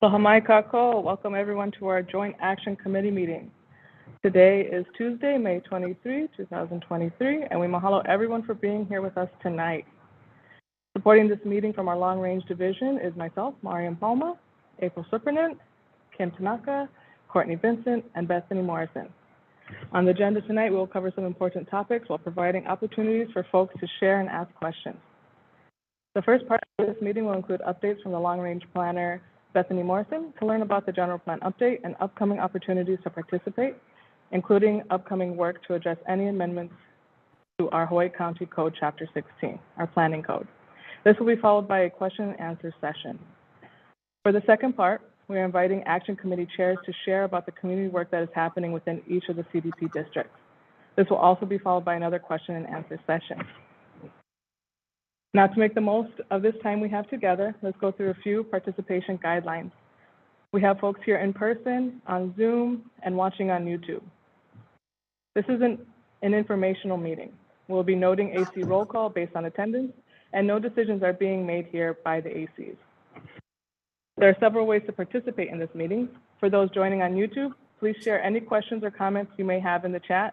Lahamai Kako, welcome everyone to our Joint Action Committee meeting. Today is Tuesday, May 23, 2023, and we mahalo everyone for being here with us tonight. Supporting this meeting from our Long Range Division is myself, Mariam Palma, April Supernan, Kim Tanaka, Courtney Vincent, and Bethany Morrison. On the agenda tonight, we will cover some important topics while providing opportunities for folks to share and ask questions. The first part of this meeting will include updates from the Long Range Planner, Bethany Morrison, to learn about the general plan update and upcoming opportunities to participate, including upcoming work to address any amendments to our Hawaii County Code Chapter 16, our planning code. This will be followed by a question and answer session. For the second part, we are inviting Action Committee chairs to share about the community work that is happening within each of the CDP districts. This will also be followed by another question and answer session. Now, to make the most of this time we have together, let's go through a few participation guidelines. We have folks here in person, on Zoom, and watching on YouTube. This isn't an informational meeting. We'll be noting AC roll call based on attendance, and no decisions are being made here by the ACs. There are several ways to participate in this meeting. For those joining on YouTube, please share any questions or comments you may have in the chat.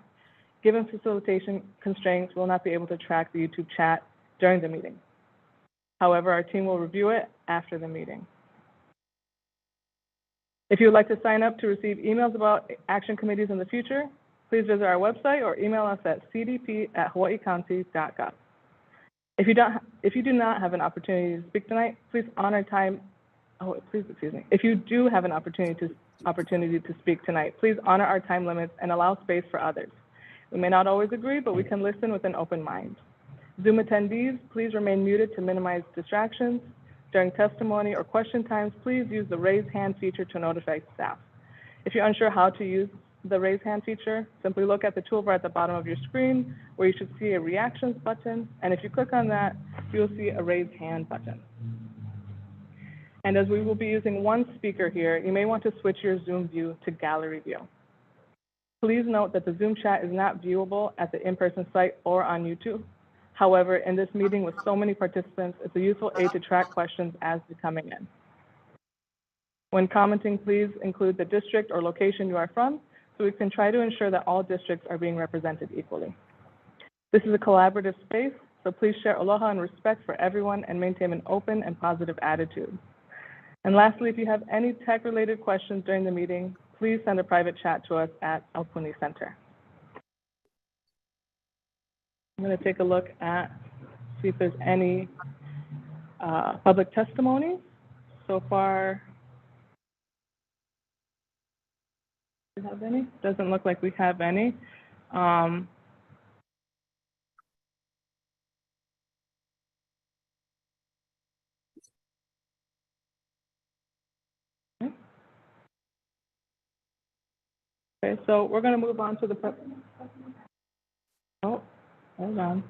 Given facilitation constraints, we'll not be able to track the YouTube chat during the meeting. However, our team will review it after the meeting. If you would like to sign up to receive emails about action committees in the future, please visit our website or email us at cdp@hawaiicounty.gov. If you do not have an opportunity to speak tonight, please honor time. If you do have an opportunity to speak tonight, please honor our time limits and allow space for others. We may not always agree, but we can listen with an open mind. Zoom attendees, please remain muted to minimize distractions. During testimony or question times, please use the raise hand feature to notify staff. If you're unsure how to use the raise hand feature, simply look at the toolbar at the bottom of your screen where you should see a reactions button. And if you click on that, you'll see a raise hand button. And as we will be using one speaker here, you may want to switch your Zoom view to gallery view. Please note that the Zoom chat is not viewable at the in-person site or on YouTube. However, in this meeting with so many participants, it's a useful aid to track questions as they're coming in. When commenting, please include the district or location you are from, so we can try to ensure that all districts are being represented equally. This is a collaborative space, so please share aloha and respect for everyone and maintain an open and positive attitude. And lastly, if you have any tech-related questions during the meeting, please send a private chat to us at Aupuni Center. I'm going to take a look at, see if there's any public testimony. So far, do we have any? Doesn't look like we have any. Okay, so we're going to move on to the, oh, hold on.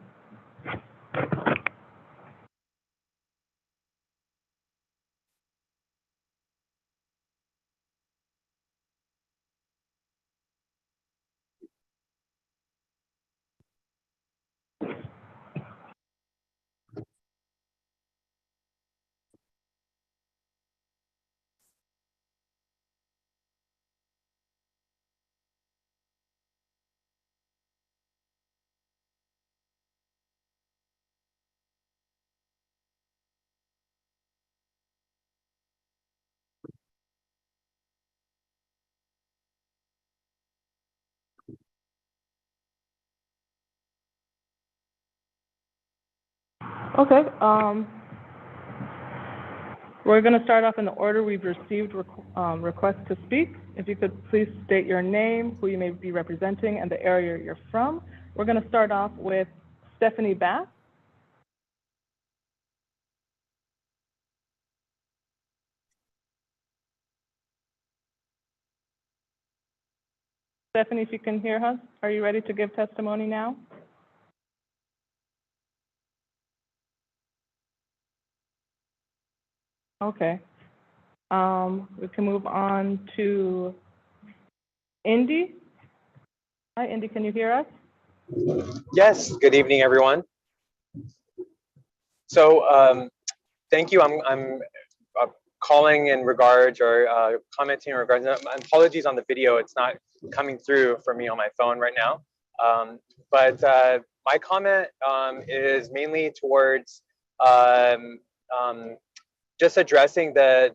Okay, we're going to start off in the order we've received requests to speak. If you could please state your name, who you may be representing, and the area you're from. We're going to start off with Stephanie Bass. Stephanie, if you can hear us, are you ready to give testimony now? Okay. We can move on to Indy. Hi, Indy, can you hear us? Yes, good evening, everyone. So thank you. I'm calling in regards or commenting in regards. Apologies on the video; it's not coming through for me on my phone right now. But my comment is mainly towards just addressing the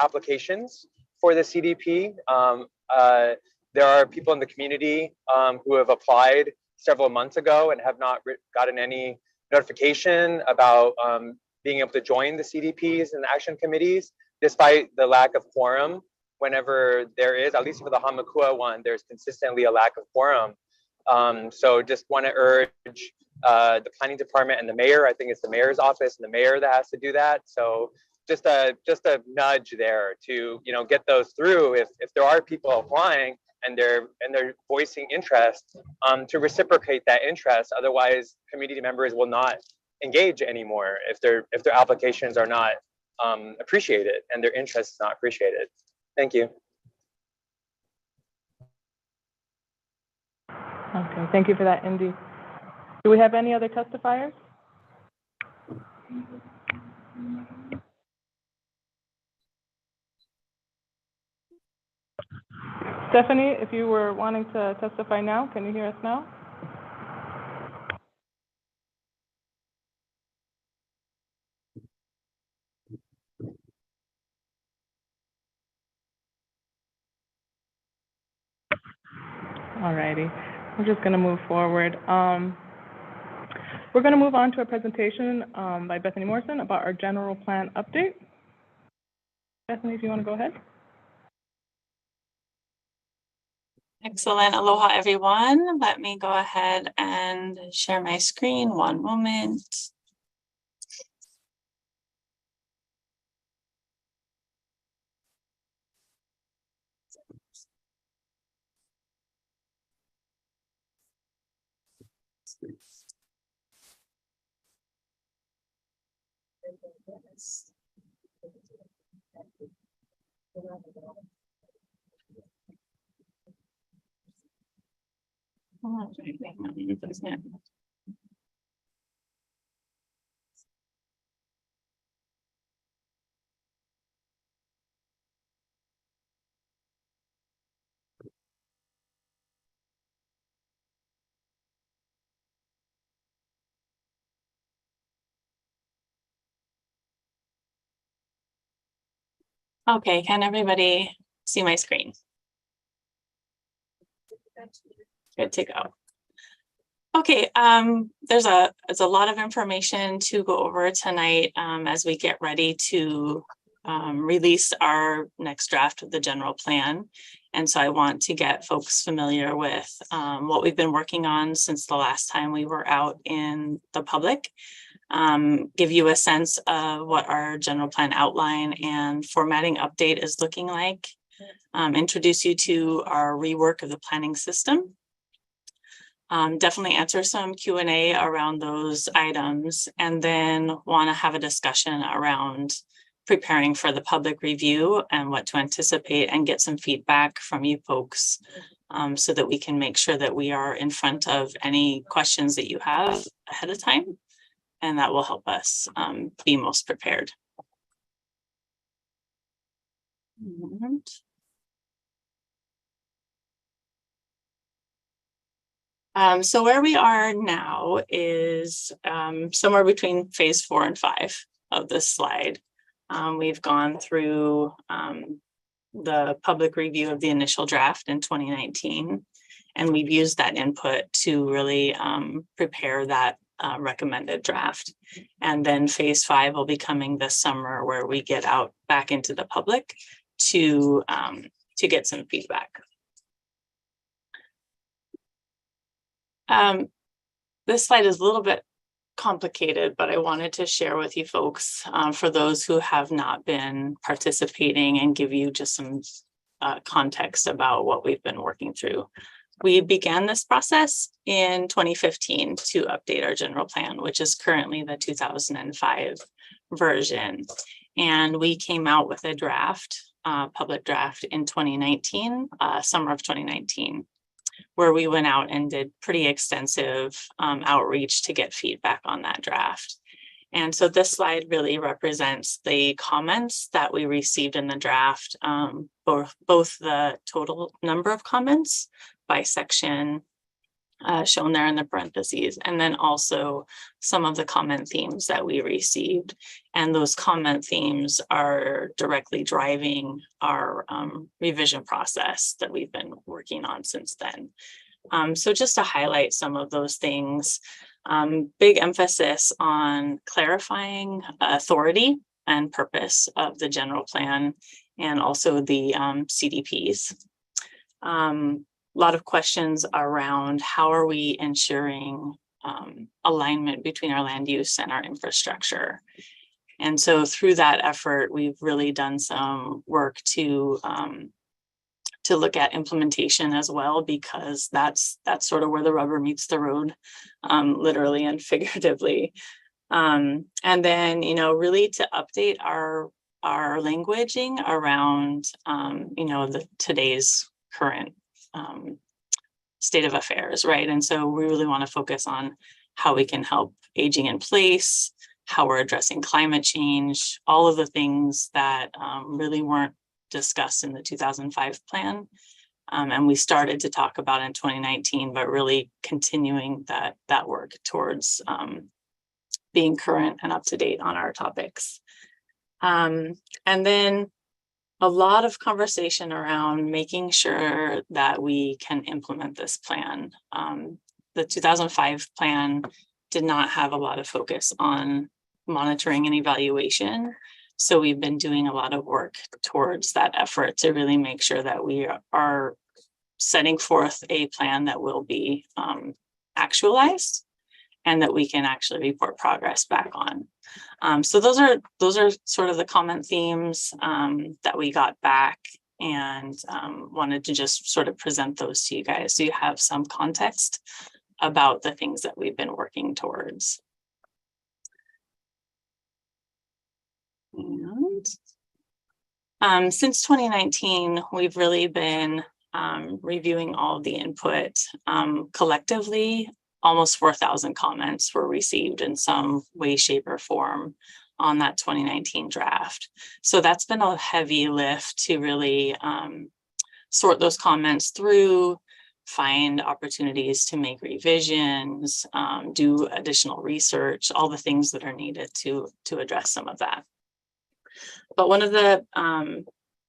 applications for the CDP. There are people in the community who have applied several months ago and have not gotten any notification about being able to join the CDPs and action committees, despite the lack of quorum. Whenever there is, at least for the Hamakua one, there's consistently a lack of quorum. So just want to urge the planning department and the mayor. I think it's the mayor's office and the mayor that has to do that. So just a nudge there to get those through if there are people applying and they're voicing interest, to reciprocate that interest. Otherwise, community members will not engage anymore if their applications are not appreciated and their interest is not appreciated. Thank you. Okay, thank you for that, Indy. Do we have any other testifiers? Stephanie, if you were wanting to testify now, can you hear us now? All righty, we're just going to move forward. We're going to move on to a presentation by Bethany Morrison about our general plan update. Bethany, if you want to go ahead. Excellent. Aloha, everyone. Let me go ahead and share my screen. One moment. Okay, can everybody see my screen? Good to go. Okay, there's a lot of information to go over tonight as we get ready to release our next draft of the general plan. And so I want to get folks familiar with what we've been working on since the last time we were out in the public. Give you a sense of what our general plan outline and formatting update is looking like. Introduce you to our rework of the planning system. Definitely answer some Q&A around those items, and then want to have a discussion around preparing for the public review and what to anticipate, and get some feedback from you folks so that we can make sure that we are in front of any questions that you have ahead of time, and that will help us be most prepared. So where we are now is somewhere between phase 4 and 5 of this slide. We've gone through the public review of the initial draft in 2019, and we've used that input to really prepare that recommended draft. And then phase 5 will be coming this summer, where we get out back into the public to get some feedback. This slide is a little bit complicated, but I wanted to share with you folks for those who have not been participating, and give you just some context about what we've been working through. We began this process in 2015 to update our general plan, which is currently the 2005 version. And we came out with a draft, public draft in 2019, summer of 2019. Where we went out and did pretty extensive outreach to get feedback on that draft. And so this slide really represents the comments that we received in the draft, both the total number of comments by section shown there in the parentheses, and then also some of the comment themes that we received. And those comment themes are directly driving our revision process that we've been working on since then. So just to highlight some of those things, big emphasis on clarifying authority and purpose of the general plan and also the CDPs. A lot of questions around how are we ensuring alignment between our land use and our infrastructure. And so through that effort, we've really done some work to look at implementation as well, because that's sort of where the rubber meets the road, literally and figuratively. And then, you know, really to update our languaging around, you know, today's current state of affairs, right? And so we really want to focus on how we can help aging in place, how we're addressing climate change, all of the things that really weren't discussed in the 2005 plan. And we started to talk about in 2019, but really continuing that work towards being current and up to date on our topics. And then a lot of conversation around making sure that we can implement this plan. The 2005 plan did not have a lot of focus on monitoring and evaluation. So we've been doing a lot of work towards that effort to really make sure that we are setting forth a plan that will be actualized and that we can actually report progress back on. So those are sort of the common themes that we got back, and wanted to just sort of present those to you guys so you have some context about the things that we've been working towards. And since 2019, we've really been reviewing all of the input. Collectively, almost 4,000 comments were received in some way, shape, or form on that 2019 draft. So that's been a heavy lift to really sort those comments through, find opportunities to make revisions, do additional research, all the things that are needed to address some of that. But one of the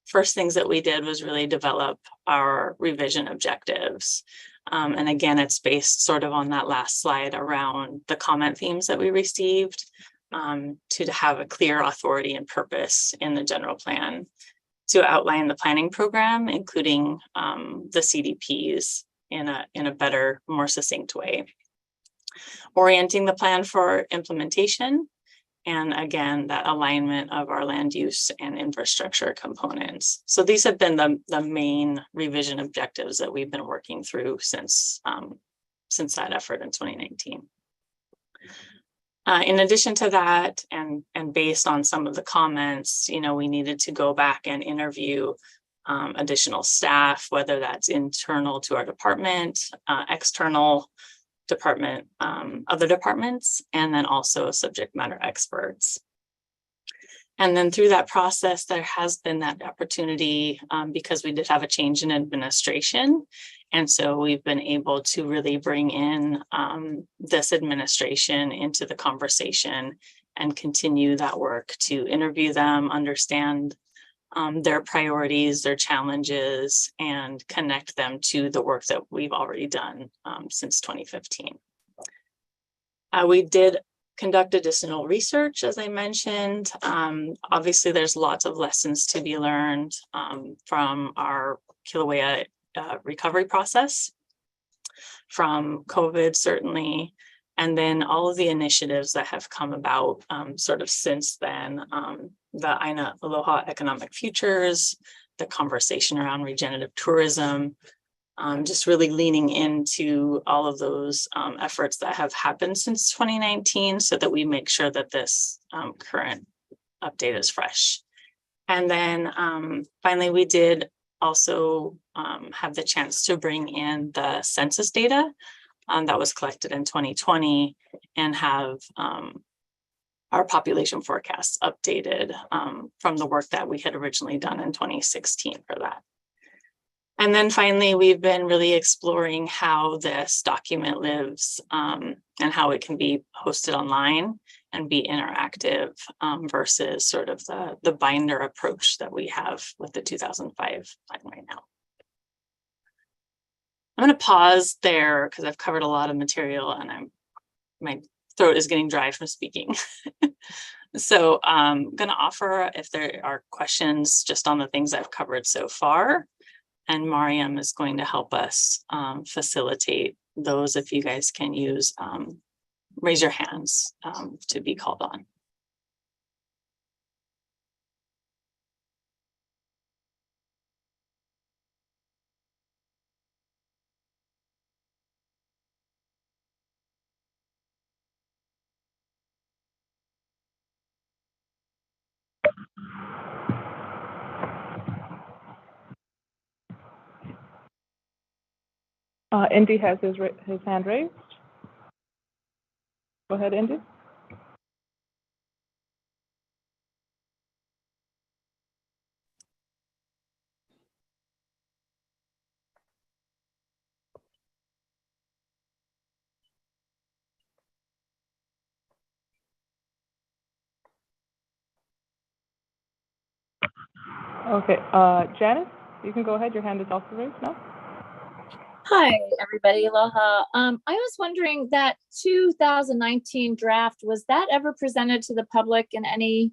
first things that we did was really develop our revision objectives. And again, it's based sort of on that last slide around the comment themes that we received, to have a clear authority and purpose in the general plan, to outline the planning program, including the CDPs in a better, more succinct way, orienting the plan for implementation, and again, that alignment of our land use and infrastructure components. So these have been the main revision objectives that we've been working through since that effort in 2019. In addition to that, and based on some of the comments, you know, we needed to go back and interview additional staff, whether that's internal to our department, external department, other departments, and then also subject matter experts. And then through that process, there has been that opportunity because we did have a change in administration. And so we've been able to really bring in this administration into the conversation and continue that work to interview them, understand their priorities, their challenges, and connect them to the work that we've already done since 2015. We did conduct additional research, as I mentioned. Obviously, there's lots of lessons to be learned from our Kilauea recovery process, from COVID, certainly, and then all of the initiatives that have come about sort of since then. The Aina Aloha Economic Futures, the conversation around regenerative tourism, just really leaning into all of those efforts that have happened since 2019 so that we make sure that this current update is fresh. And then finally, we did also have the chance to bring in the census data that was collected in 2020 and have our population forecasts updated from the work that we had originally done in 2016 for that. And then finally, we've been really exploring how this document lives and how it can be hosted online and be interactive versus sort of the binder approach that we have with the 2005 plan right now. I'm going to pause there because I've covered a lot of material and my throat is getting dry from speaking. So I'm going to offer if there are questions just on the things I've covered so far. And Mariam is going to help us facilitate those if you guys can use raise your hands to be called on. Indy has his hand raised. Go ahead, Indy. Okay, Janice, you can go ahead. Your hand is also raised now. Hi, everybody. Aloha. I was wondering that 2019 draft, was that ever presented to the public in any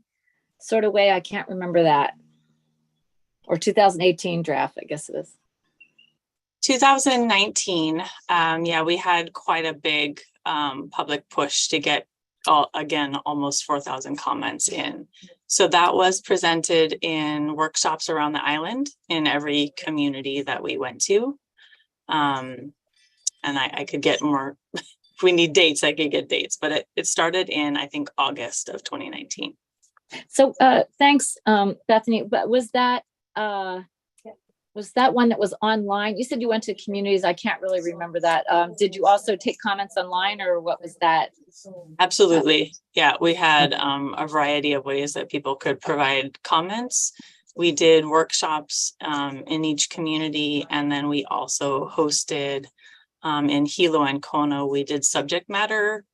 sort of way? I can't remember that. Or 2018 draft, I guess it is. 2019, yeah, we had quite a big public push to get, again, almost 4,000 comments in. So that was presented in workshops around the island in every community that we went to. And I could get more, if we need dates, I could get dates, but it started in, I think, August of 2019. So thanks, Bethany. But was that one that was online? You said you went to communities. I can't really remember that. Did you also take comments online, or what was that? Absolutely. Yeah, we had a variety of ways that people could provide comments. We did workshops in each community, and then we also hosted in Hilo and Kona, we did subject matter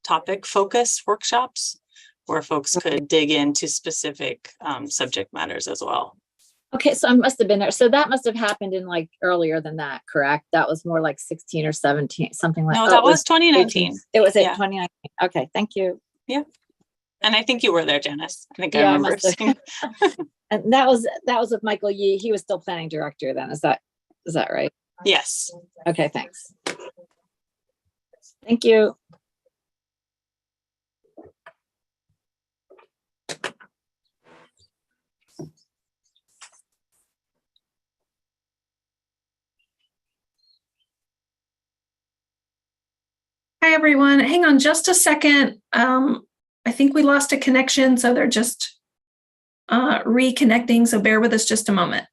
topic focus workshops where folks could dig into specific subject matters as well. Okay, so I must have been there. So that must have happened in like earlier than that, correct? That was more like 16 or 17, something like that. No, that was 2019. It was at Yeah. 2019. Okay, thank you. Yeah. And I think you were there, Janice. I think Yeah, I remember. And that was with Michael Yee. He was still planning director then. Is that right? Yes. Okay, thanks. Thank you. Hi, everyone. Hang on just a second. I think we lost a connection, so they're just reconnecting. So bear with us just a moment.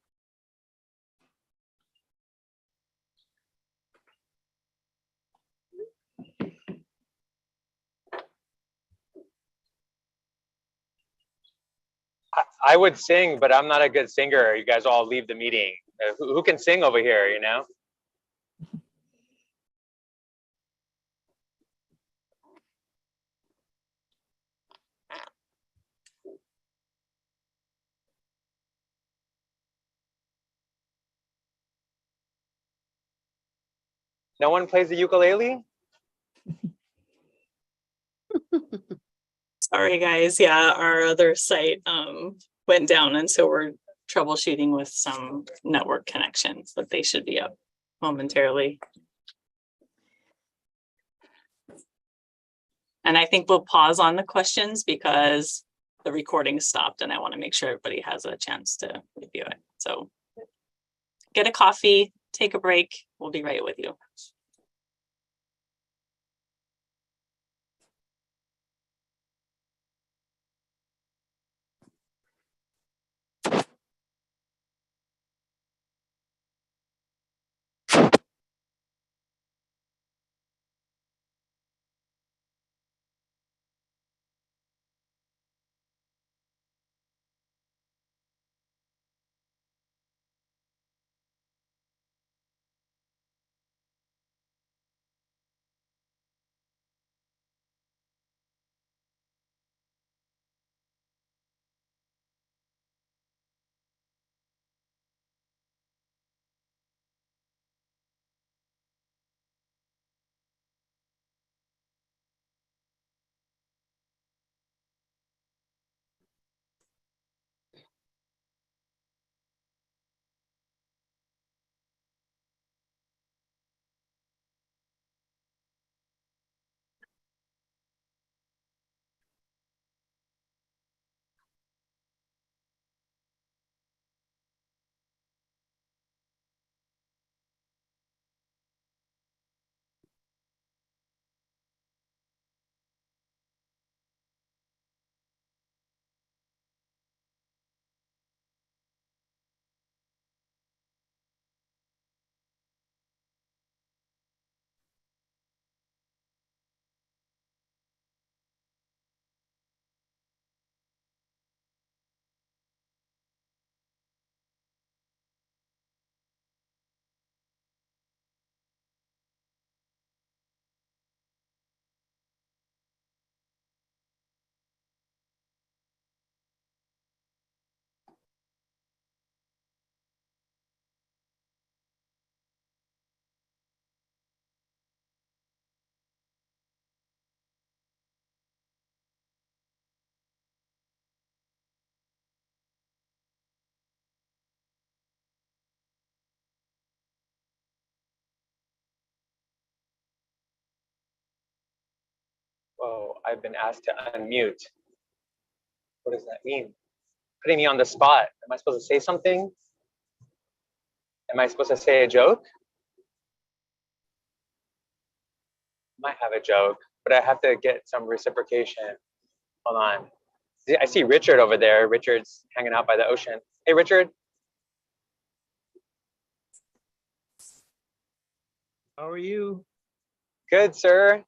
I would sing, but I'm not a good singer. You guys all leave the meeting. Who can sing over here, you know? No one plays the ukulele? Sorry, guys. Yeah, our other site went down, and so we're troubleshooting with some network connections, but they should be up momentarily. And I think we'll pause on the questions because the recording stopped, and I want to make sure everybody has a chance to review it. So get a coffee, take a break. We'll be right with you. Whoa, I've been asked to unmute. What does that mean? Putting me on the spot. Am I supposed to say something? Am I supposed to say a joke? Might have a joke, but I have to get some reciprocation. Hold on. I see Richard over there. Richard's hanging out by the ocean. Hey, Richard. How are you? Good, sir.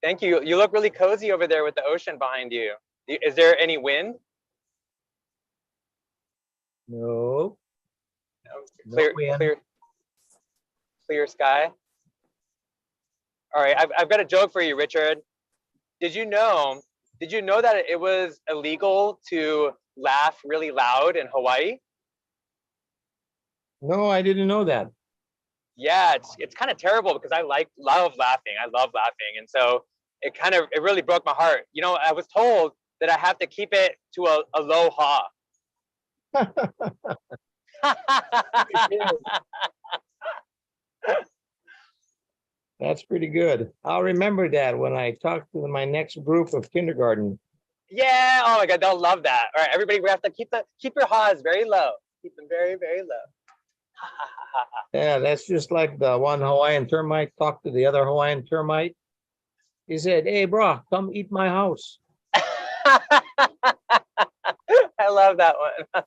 Thank you. You look really cozy over there with the ocean behind you. Is there any wind? No. No, clear, wind. clear sky. All right, I've got a joke for you, Richard. Did you know that it was illegal to laugh really loud in Hawaii? No, I didn't know that. Yeah, it's kind of terrible because I love laughing. I love laughing, and so it really broke my heart. You know, I was told that I have to keep it to a low ha. That's pretty good. I'll remember that when I talk to my next group of kindergarten. Yeah. Oh my God, they'll love that. All right, everybody, we have to keep your ha's very low. Keep them very, very low. Yeah, that's just like the one Hawaiian termite talked to the other Hawaiian termite. He said, "Hey, bro, come eat my house." I love that one.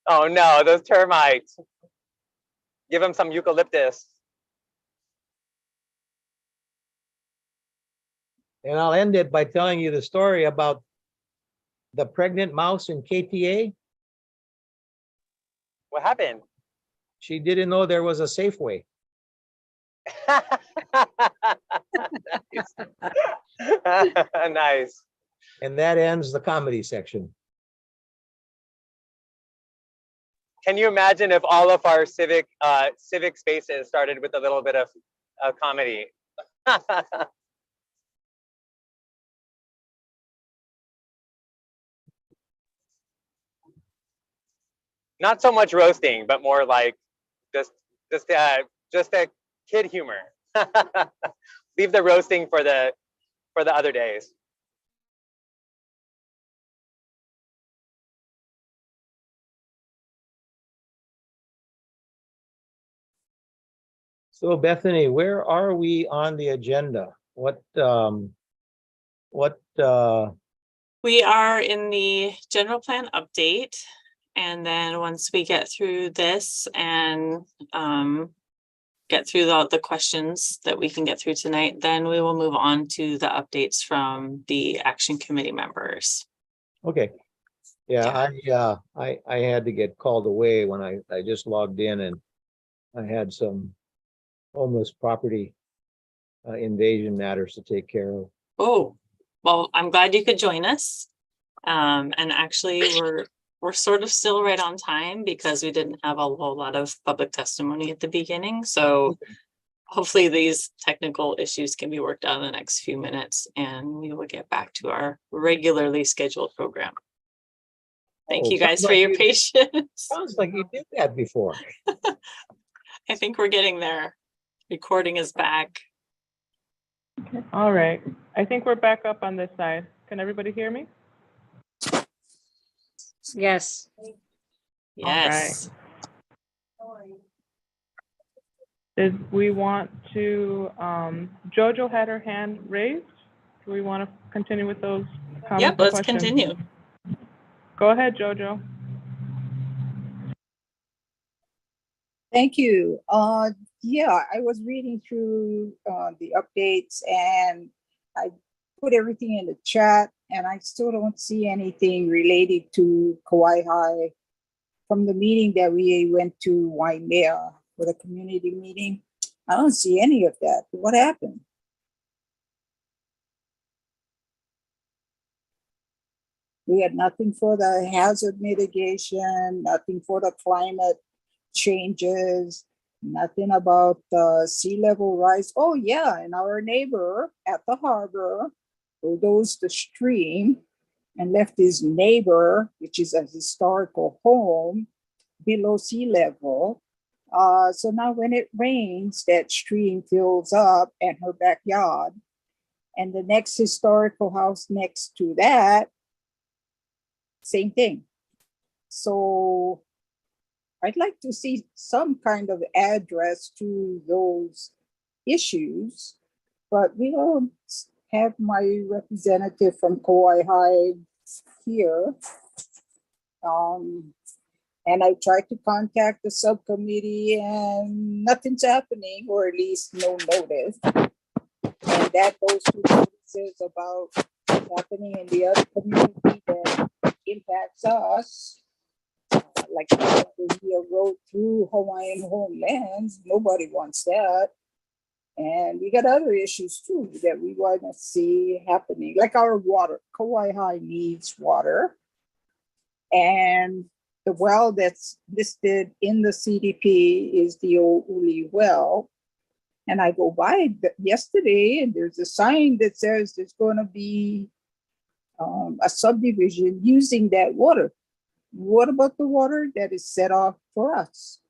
Oh no, those termites. Give them some eucalyptus. And I'll end it by telling you the story about the pregnant mouse in KTA. What happened? She didn't know there was a Safeway. Nice. And that ends the comedy section. Can you imagine if all of our civic spaces started with a little bit of comedy? Not so much roasting, but more like just a kid humor. Leave the roasting for the other days. So Bethany, where are we on the agenda? We are in the general plan update. And then once we get through this and get through the questions that we can get through tonight, then we will move on to the updates from the action committee members. Okay. Yeah, I had to get called away when I just logged in, and I had some homeless property invasion matters to take care of. Oh, well, I'm glad you could join us. And actually we're sort of still right on time because we didn't have a whole lot of public testimony at the beginning. So hopefully these technical issues can be worked out in the next few minutes and we will get back to our regularly scheduled program. Thank you guys for your patience. Sounds like you did that before. I think we're getting there. Recording is back. Okay. All right. I think we're back up on this side. Can everybody hear me? Yes. Yes. Did we want to, Jojo had her hand raised. Do we want to continue with those comments? Yep, let's questions? continue. Go ahead, Jojo. Thank you. Yeah, I was reading through the updates and I put everything in the chat and I still don't see anything related to Kauai High from the meeting that we went to Waimea for the community meeting. I don't see any of that. What happened? We had nothing for the hazard mitigation, nothing for the climate changes, nothing about sea level rise. Oh yeah, and our neighbor at the harbor bulldozed the stream and left his neighbor, which is a historical home, below sea level. So now when it rains, that stream fills up in her backyard. And the next historical house next to that, same thing. So I'd like to see some kind of address to those issues, but we don't have my representative from Kauai High here. And I tried to contact the subcommittee and nothing's happening, or at least no notice. And that goes to notices about what's happening in the other community that impacts us. Like the road through Hawaiian homelands, nobody wants that. And we got other issues too that we want to see happening, like our water. Kauai High needs water. And the well that's listed in the CDP is the O'Uli well. And I go by yesterday and there's a sign that says there's going to be a subdivision using that water. What about the water that is set off for us?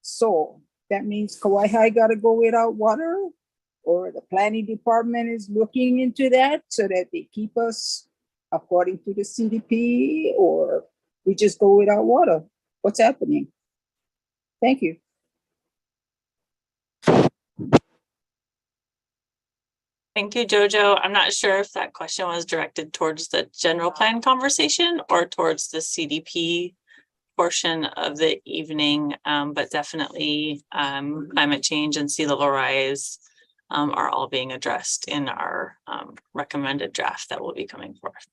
So that means Kauai High got to go without water, or the planning department is looking into that so that they keep us according to the CDP, or we just go without water. What's happening? Thank you. Thank you, Jojo. I'm not sure if that question was directed towards the general plan conversation or towards the CDP portion of the evening, but definitely climate change and sea level rise are all being addressed in our recommended draft that will be coming forth.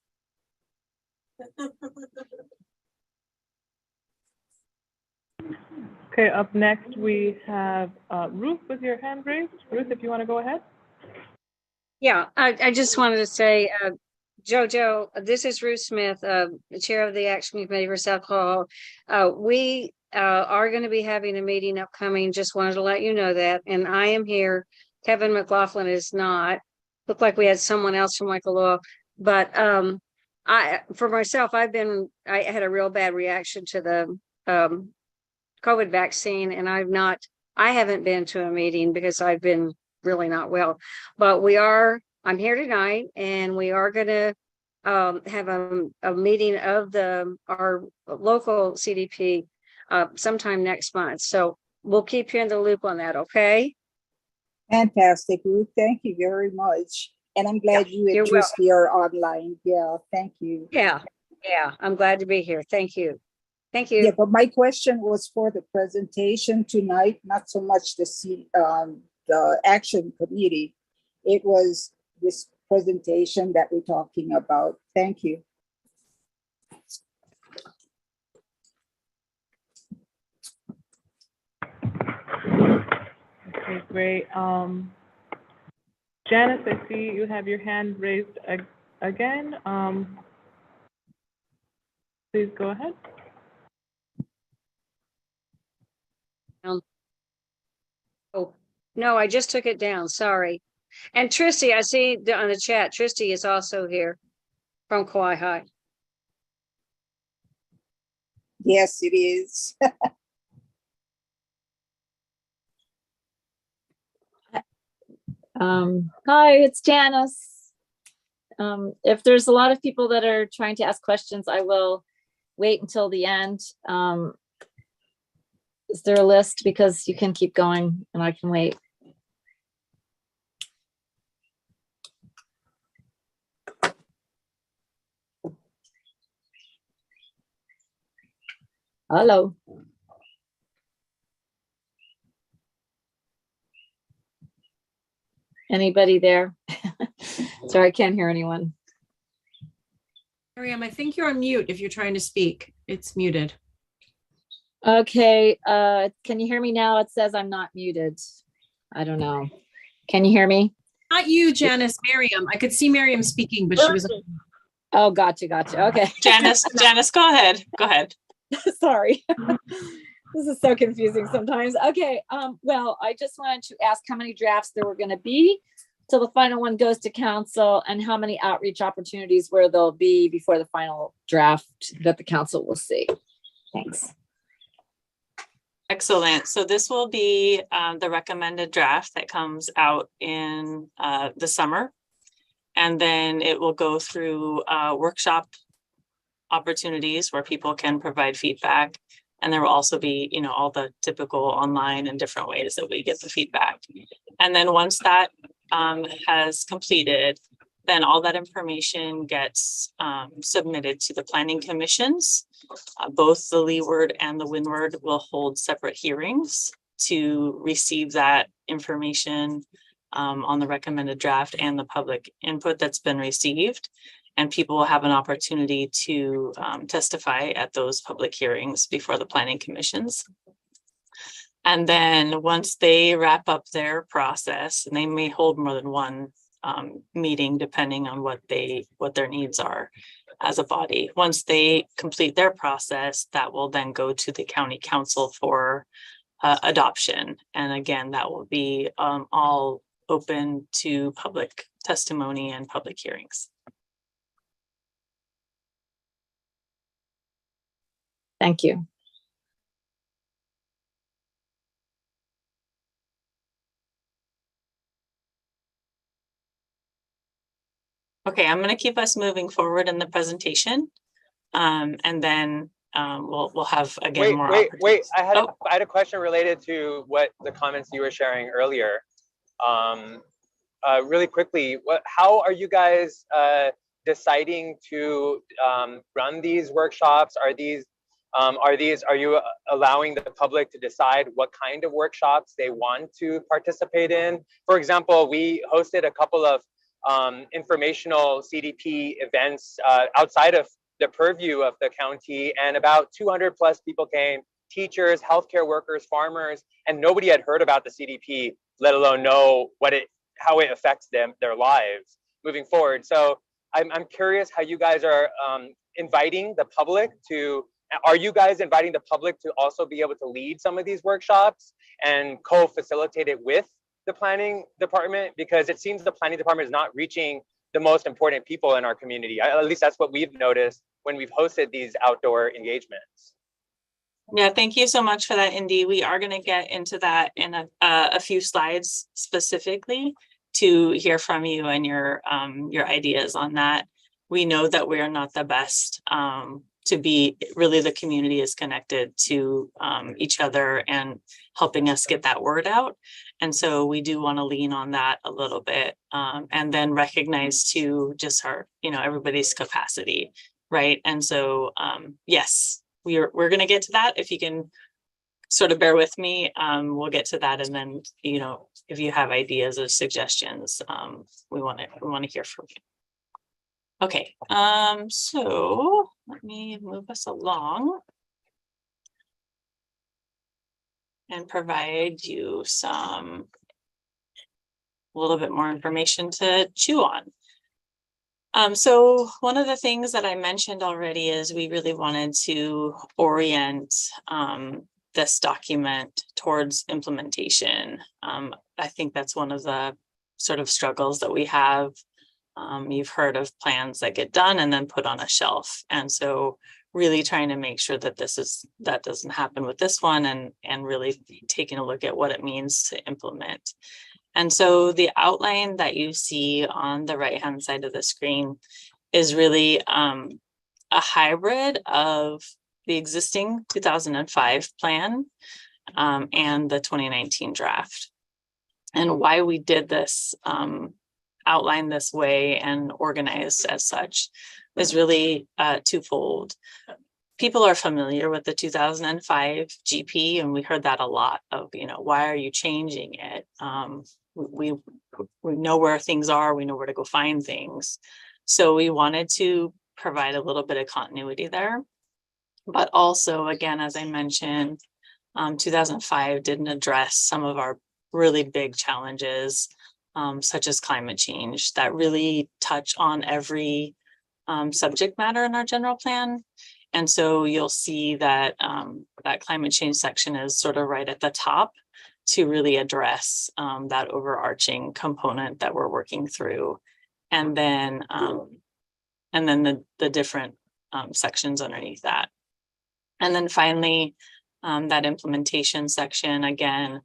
Okay, up next we have Ruth with your hand raised. Ruth, if you want to go ahead. Yeah, I just wanted to say, Jojo, this is Ruth Smith, the chair of the Action Committee for South Hall. We are going to be having a meeting upcoming. Just wanted to let you know that. And I am here. Kevin McLaughlin is not. Looked like we had someone else from Waikoloa. But for myself, I had a real bad reaction to the COVID vaccine, and I haven't been to a meeting because I've been really not well, but I'm here tonight, and we are going to have a meeting of our local CDP sometime next month. So we'll keep you in the loop on that. Okay. Fantastic, Ruth. Thank you very much. And I'm glad you and Tristy are online. Yeah, thank you. Yeah. I'm glad to be here. Thank you. Thank you. Yeah, but my question was for the presentation tonight, not so much the action committee. It was this presentation that we're talking about. Thank you. Okay, great. Janice, I see you have your hand raised again. Please go ahead. Oh, no, I just took it down. Sorry. And Tristy, I see on the chat, Tristy is also here from Kauai High. Yes, it is. Hi, it's Janice. If there's a lot of people that are trying to ask questions, I will wait until the end. Is there a list? Because you can keep going and I can wait. Hello. Anybody there? Sorry, I can't hear anyone. Miriam, I think you're on mute if you're trying to speak. It's muted. Okay, can you hear me now? It says I'm not muted. I don't know. Can you hear me? Not you, Janice, Miriam. I could see Miriam speaking, but she was. Oh, gotcha. Okay. Janice, go ahead. Go ahead. Sorry. This is so confusing sometimes. Okay, well, I just wanted to ask how many drafts there were going to be till the final one goes to council, and how many outreach opportunities where there'll be before the final draft that the council will see. Thanks. Excellent. So this will be the recommended draft that comes out in the summer. And then it will go through workshop opportunities where people can provide feedback. And there will also be, you know, all the typical online and different ways that we get the feedback. And then once that has completed, then all that information gets submitted to the planning commissions. Both the Leeward and the Windward will hold separate hearings to receive that information on the recommended draft and the public input that's been received. And people will have an opportunity to testify at those public hearings before the planning commissions. And then once they wrap up their process, and they may hold more than one meeting depending on what their needs are as a body. Once they complete their process, that will then go to the county council for adoption. And again, that will be all open to public testimony and public hearings. Thank you. Okay, I'm going to keep us moving forward in the presentation. And then we'll have again more. Wait. I Oh. had a question related to what the comments you were sharing earlier. Really quickly, how are you guys deciding to run these workshops? Are you allowing the public to decide what kind of workshops they want to participate in? For example, we hosted a couple of informational CDP events outside of the purview of the county, and about 200 plus people came, teachers, healthcare workers, farmers, and nobody had heard about the CDP, let alone know how it affects their lives moving forward. So I'm curious how you guys are inviting the public to. Are you guys inviting the public to also be able to lead some of these workshops and co-facilitate it with the planning department? Because it seems the planning department is not reaching the most important people in our community. At least that's what we've noticed when we've hosted these outdoor engagements. Yeah, thank you so much for that, Indy. We are going to get into that in a few slides specifically to hear from you and your ideas on that. We know that we are not the best to be, really the community is connected to each other and helping us get that word out. And so we do want to lean on that a little bit and then recognize too just our, everybody's capacity, right? And so yes, we're going to get to that. If you can sort of bear with me, we'll get to that. And then, if you have ideas or suggestions, we want to hear from you. Okay, so let me move us along and provide you a little bit more information to chew on. So one of the things that I mentioned already is we really wanted to orient this document towards implementation. I think that's one of the sort of struggles that we have. You've heard of plans that get done and then put on a shelf. And so really trying to make sure that that doesn't happen with this one and really taking a look at what it means to implement. And so the outline that you see on the right-hand side of the screen is really a hybrid of the existing 2005 plan and the 2019 draft. And why we did this outline this way and organized as such is really twofold. People are familiar with the 2005 GP, and we heard that a lot of, why are you changing it? We know where things are, we know where to go find things. So we wanted to provide a little bit of continuity there. But also, again, as I mentioned, 2005 didn't address some of our really big challenges, such as climate change, that really touch on every subject matter in our general plan. And so you'll see that that climate change section is sort of right at the top to really address that overarching component that we're working through. And then the different sections underneath that. And then finally, That implementation section, again,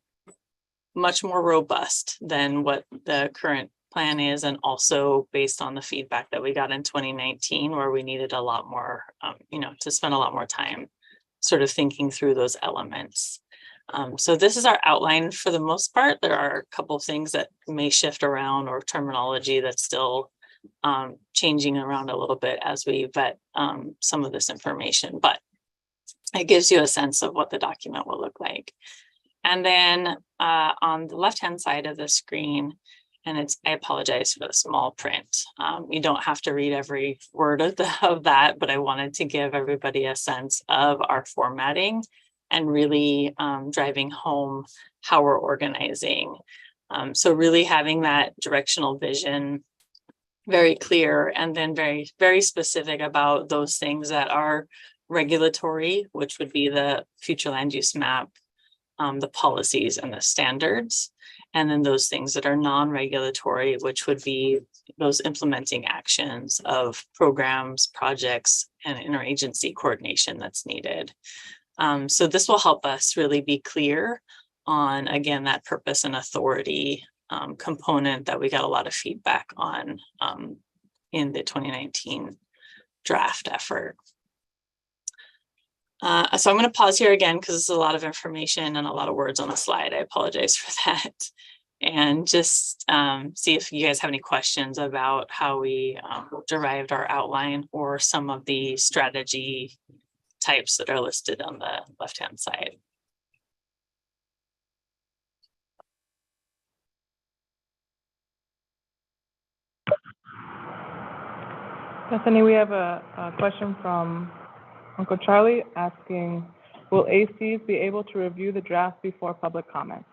much more robust than what the current plan is, and also based on the feedback that we got in 2019, where we needed a lot more, to spend a lot more time sort of thinking through those elements. So this is our outline for the most part. There are a couple of things that may shift around, or terminology that's still changing around a little bit as we vet some of this information, but it gives you a sense of what the document will look like. And then on the left-hand side of the screen, and I apologize for the small print. You don't have to read every word of that, but I wanted to give everybody a sense of our formatting and really driving home how we're organizing. So really having that directional vision very clear, and then very, very specific about those things that are regulatory, which would be the future land use map, the policies and the standards, and then those things that are non-regulatory, which would be those implementing actions of programs, projects, and interagency coordination that's needed. So this will help us really be clear on, again, that purpose and authority component that we got a lot of feedback on in the 2019 draft effort. So I'm going to pause here again because it's a lot of information and a lot of words on the slide. I apologize for that. And just see if you guys have any questions about how we derived our outline, or some of the strategy types that are listed on the left-hand side. Bethany, we have a question from Uncle Charlie asking, will ACs be able to review the draft before public comments?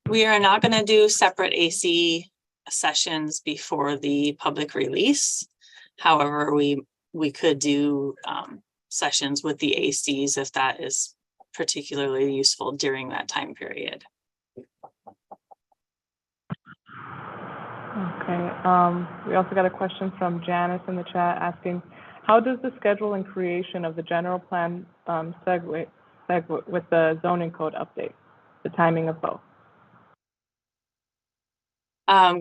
We are not going to do separate AC sessions before the public release. However, we could do sessions with the ACs if that is particularly useful during that time period. Okay, we also got a question from Janice in the chat asking, how does the schedule and creation of the general plan segue with the zoning code update, the timing of both?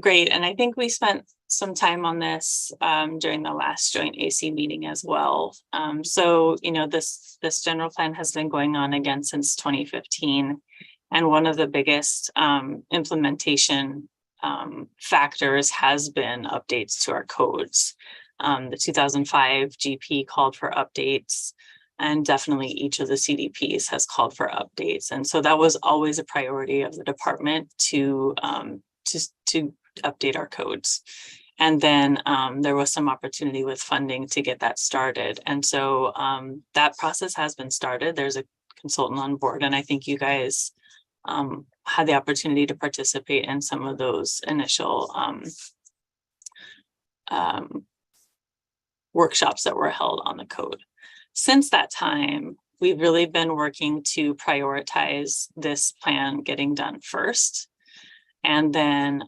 Great, and I think we spent some time on this during the last joint AC meeting as well. So, this general plan has been going on again since 2015. And one of the biggest implementation factors has been updates to our codes. The 2005 GP called for updates, and definitely each of the CDPs has called for updates. And so that was always a priority of the department to update our codes. And then there was some opportunity with funding to get that started. And so that process has been started. There's a consultant on board, and I think you guys had the opportunity to participate in some of those initial workshops that were held on the code. Since that time, we've really been working to prioritize this plan getting done first, and then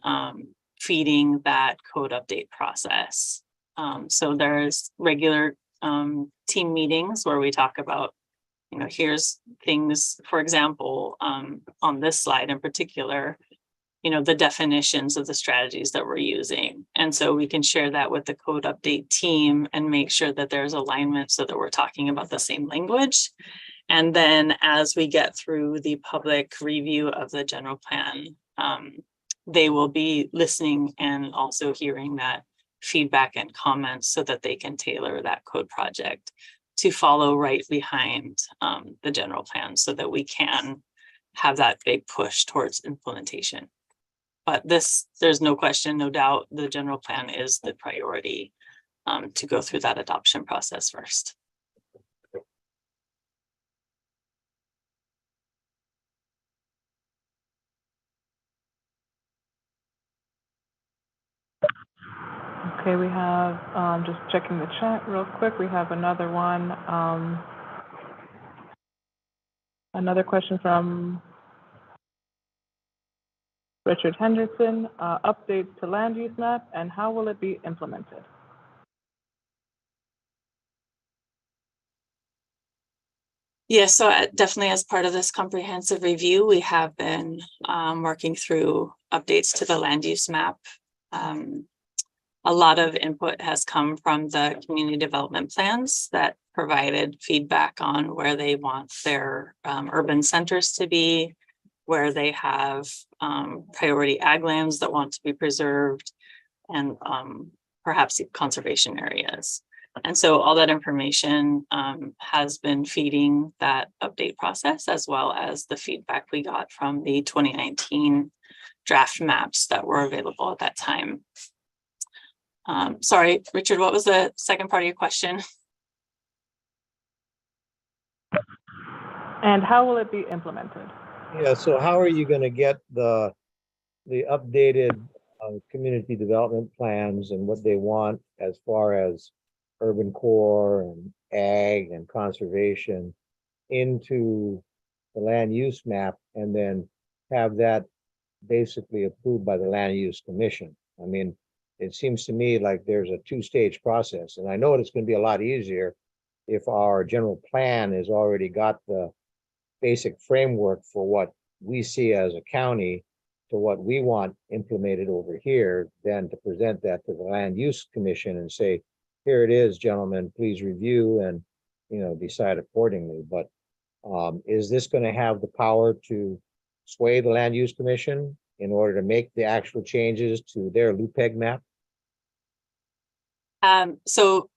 feeding that code update process. So there's regular team meetings where we talk about, here's things, for example, on this slide in particular, the definitions of the strategies that we're using. And so we can share that with the code update team and make sure that there's alignment so that we're talking about the same language. And then as we get through the public review of the general plan, they will be listening and also hearing that feedback and comments so that they can tailor that code project to follow right behind the general plan so that we can have that big push towards implementation. But there's no question, no doubt, the general plan is the priority to go through that adoption process first. Okay, we have, just checking the chat real quick, we have another one. Another question from Richard Henderson, updates to land use map and how will it be implemented? Yes, so definitely as part of this comprehensive review, we have been working through updates to the land use map. A lot of input has come from the community development plans that provided feedback on where they want their urban centers to be, where they have priority ag lands that want to be preserved, and perhaps conservation areas. And so all that information has been feeding that update process, as well as the feedback we got from the 2019 draft maps that were available at that time. Sorry, Richard, what was the second part of your question? And how will it be implemented? Yeah, so how are you gonna get the updated community development plans and what they want as far as urban core and ag and conservation into the land use map and then have that basically approved by the land use commission? I mean, it seems to me like there's a two-stage process, and I know it's going to be a lot easier if our general plan has already got the basic framework for what we see as a county to what we want implemented over here, than to present that to the land use commission and say, here it is, gentlemen, please review and, you know, decide accordingly. But is this going to have the power to sway the land use commission in order to make the actual changes to their LUPEG map? So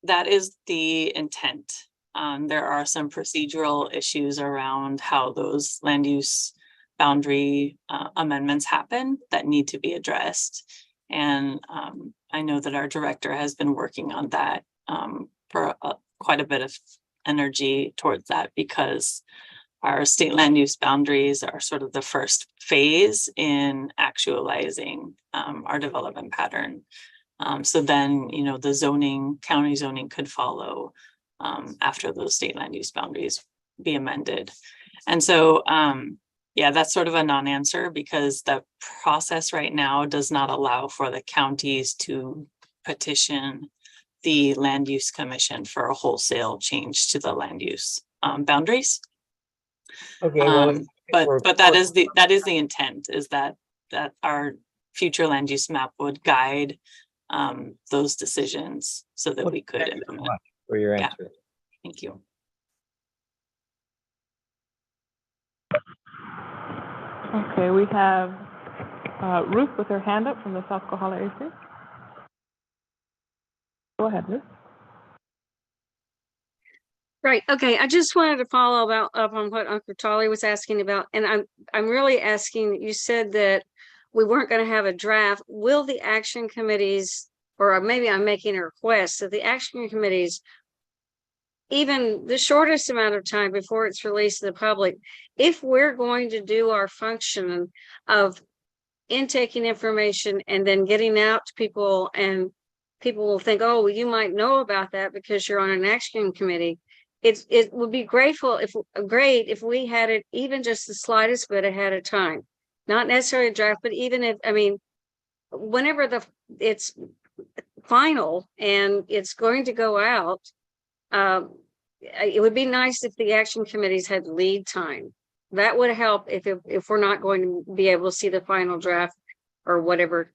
that is the intent. There are some procedural issues around how those land use boundary amendments happen that need to be addressed. And I know that our director has been working on that for quite a bit of energy towards that, because our state land use boundaries are sort of the first phase in actualizing our development pattern. So then, you know, the zoning, county zoning could follow after those state land use boundaries be amended. And so, yeah, that's sort of a non-answer, because the process right now does not allow for the counties to petition the land use commission for a wholesale change to the land use boundaries. Okay, well, But that is the intent, is that our future land use map would guide those decisions so that we could thank you so implement. much for your Yeah. answer. Thank you. Okay, we have Ruth with her hand up from the South Kohala AC. Go ahead, Ruth. Right. Okay. I just wanted to follow up on what Uncle Charlie was asking about. And I'm really asking, you said that we weren't going to have a draft. Will the action committees, or maybe I'm making a request, that the action committees, even the shortest amount of time before it's released to the public, if we're going to do our function of intaking information and then getting out to people, and people will think, oh, well, you might know about that because you're on an action committee. It would be great if we had it even just the slightest bit ahead of time, not necessarily a draft, but even if, I mean, whenever it's final and it's going to go out, it would be nice if the action committees had lead time. That would help if we're not going to be able to see the final draft or whatever.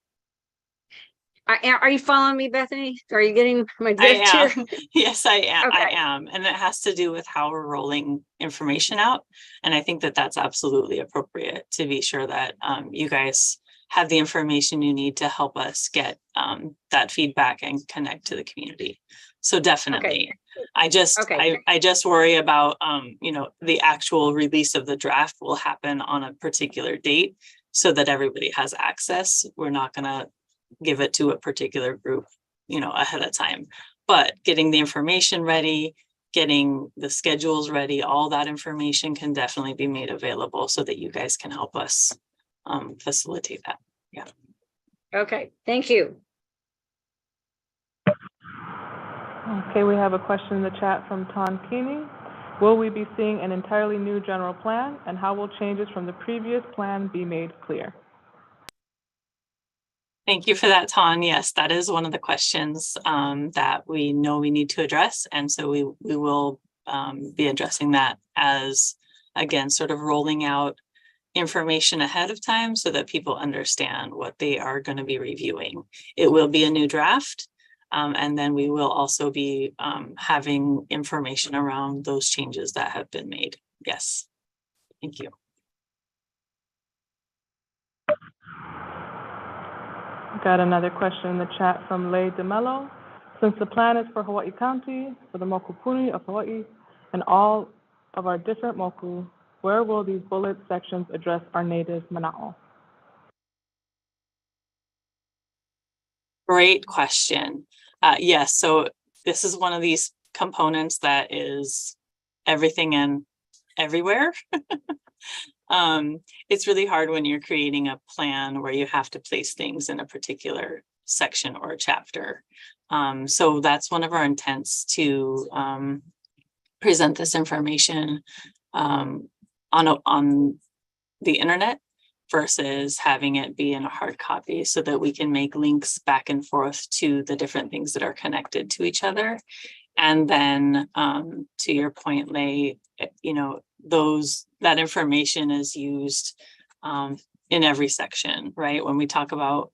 Are you following me, Bethany? Are you getting my drift here? Yes, I am. Okay. I am. And it has to do with how we're rolling information out. And I think that that's absolutely appropriate to be sure that you guys have the information you need to help us get that feedback and connect to the community. So definitely. Okay. I just worry about, you know, the actual release of the draft will happen on a particular date so that everybody has access. We're not going to give it to a particular group, you know, ahead of time, but getting the information ready, getting the schedules ready, all that information can definitely be made available so that you guys can help us facilitate that. Yeah. Okay. Thank you. Okay, we have a question in the chat from Ton Keeney. Will we be seeing an entirely new general plan, and how will changes from the previous plan be made clear? Thank you for that, Ton. Yes, that is one of the questions that we know we need to address. And so we will be addressing that as, again, sort of rolling out information ahead of time so that people understand what they are going to be reviewing. It will be a new draft. And then we will also be having information around those changes that have been made. Yes. Thank you. Got another question in the chat from Leigh DeMello. Since the plan is for Hawaii County, for the Mokopuni of Hawaii, and all of our different moku, where will these bullet sections address our native mana'o? Great question. Yes, so this is one of these components that is everything and everywhere. It's really hard when you're creating a plan where you have to place things in a particular section or chapter. So that's one of our intents to present this information on the internet versus having it be in a hard copy so that we can make links back and forth to the different things that are connected to each other. And then to your point, Leigh, you know, that information is used in every section, right? When we talk about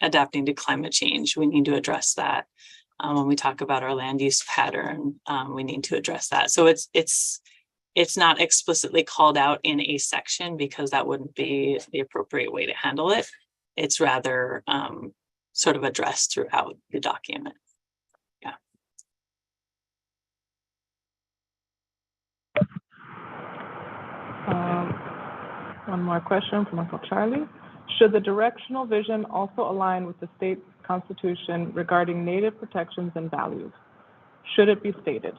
adapting to climate change, we need to address that. When we talk about our land use pattern, we need to address that. So it's not explicitly called out in a section because that wouldn't be the appropriate way to handle it. It's rather sort of addressed throughout the document. Yeah. One more question from Uncle Charlie. Should the directional vision also align with the state constitution regarding native protections and values? Should it be stated?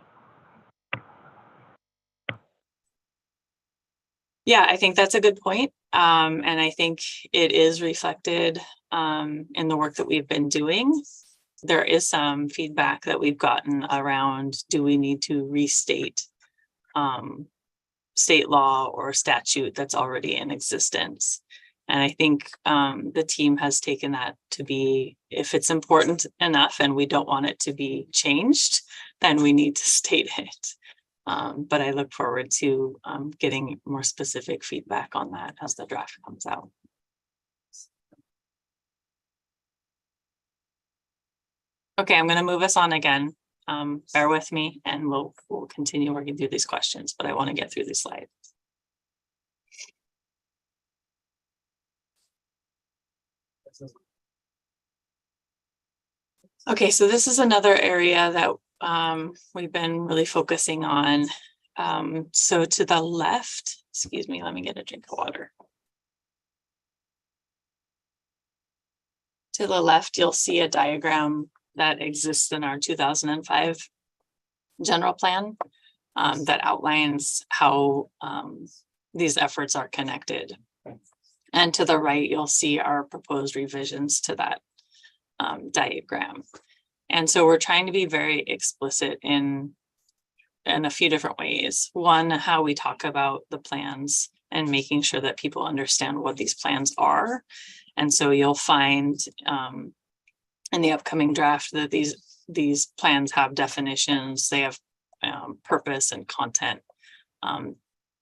Yeah, I think that's a good point. And I think it is reflected in the work that we've been doing. There is some feedback that we've gotten around, do we need to restate state law or statute that's already in existence? And I think the team has taken that to be, if it's important enough and we don't want it to be changed, then we need to state it. But I look forward to getting more specific feedback on that as the draft comes out. Okay, I'm going to move us on again. Bear with me and we'll continue working through these questions, but I want to get through this slide. Okay, so this is another area that we've been really focusing on. So to the left, excuse me, let me get a drink of water. To the left, you'll see a diagram that exists in our 2005 general plan that outlines how these efforts are connected. And to the right, you'll see our proposed revisions to that diagram. And so we're trying to be very explicit in a few different ways. One, how we talk about the plans and making sure that people understand what these plans are. And so you'll find in the upcoming draft that these plans have definitions, they have purpose and content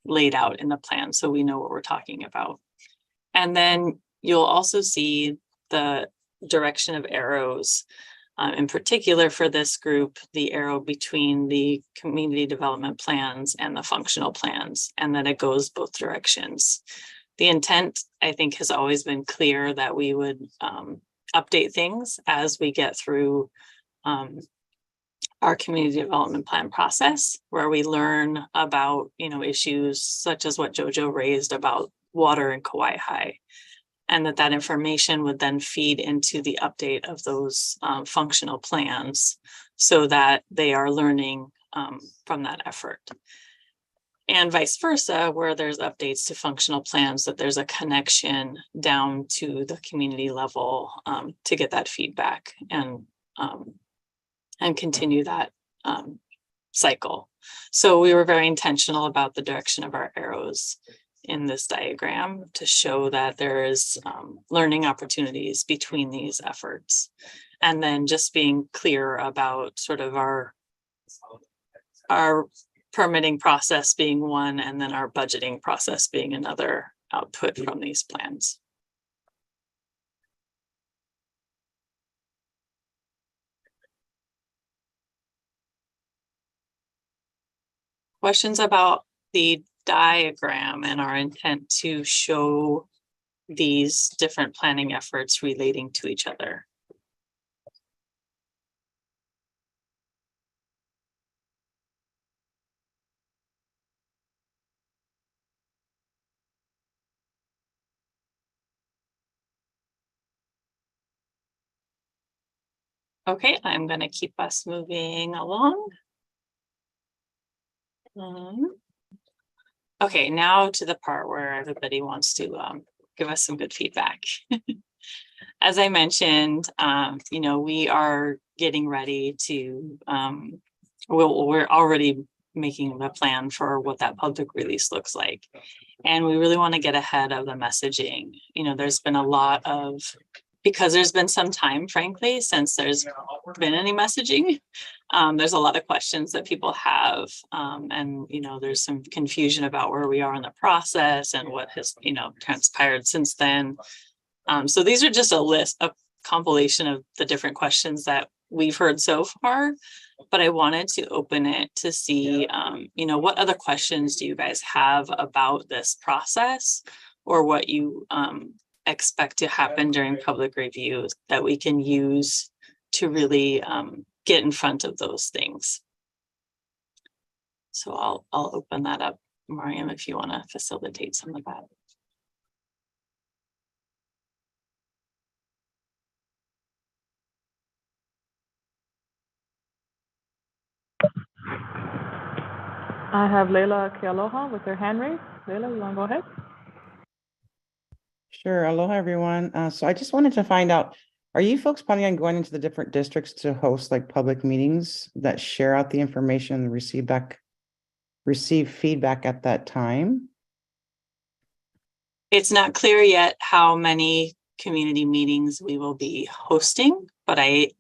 laid out in the plan, so we know what we're talking about. And then you'll also see the direction of arrows, in particular for this group, the arrow between the community development plans and the functional plans, and that it goes both directions. The intent, I think, has always been clear that we would update things as we get through our community development plan process, where we learn about, issues such as what Jojo raised about water in Kauai High, and that information would then feed into the update of those functional plans so that they are learning from that effort. And vice versa, where there's updates to functional plans, that there's a connection down to the community level to get that feedback and continue that cycle. So we were very intentional about the direction of our arrows in this diagram to show that there is learning opportunities between these efforts. And then just being clear about sort of our our permitting process being one, and then our budgeting process being another output from these plans. Questions about the diagram and our intent to show these different planning efforts relating to each other? Okay, I'm going to keep us moving along. Okay, now to the part where everybody wants to give us some good feedback. As I mentioned, you know, we are getting ready to, we're already making the plan for what that public release looks like. And we really want to get ahead of the messaging. You know, there's been a lot of, because there's been some time, frankly, since there's been any messaging. There's a lot of questions that people have, and you know, there's some confusion about where we are in the process and what has, you know, transpired since then. So these are just a compilation of the different questions that we've heard so far, but I wanted to open it to see, you know, what other questions do you guys have about this process, or what you expect to happen during public reviews that we can use to really get in front of those things. So I'll open that up, Mariam, if you want to facilitate some of that. I have Leila Kealoha with her hand raised. Leila, you want to go ahead? Sure. Aloha, everyone. So I just wanted to find out, are you folks planning on going into the different districts to host like public meetings that share out the information and receive feedback at that time? It's not clear yet how many community meetings we will be hosting, but I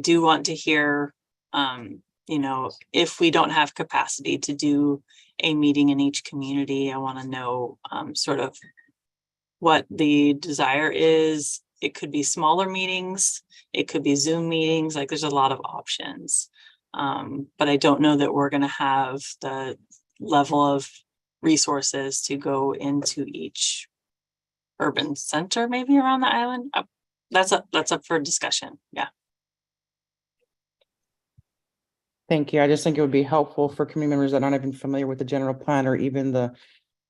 do want to hear, you know, if we don't have capacity to do a meeting in each community, I want to know sort of what the desire is. It could be smaller meetings, it could be Zoom meetings, like there's a lot of options. But I don't know that we're going to have the level of resources to go into each urban center, maybe around the island. That's up for discussion. Yeah. Thank you. I just think it would be helpful for community members that aren't even familiar with the general plan or even the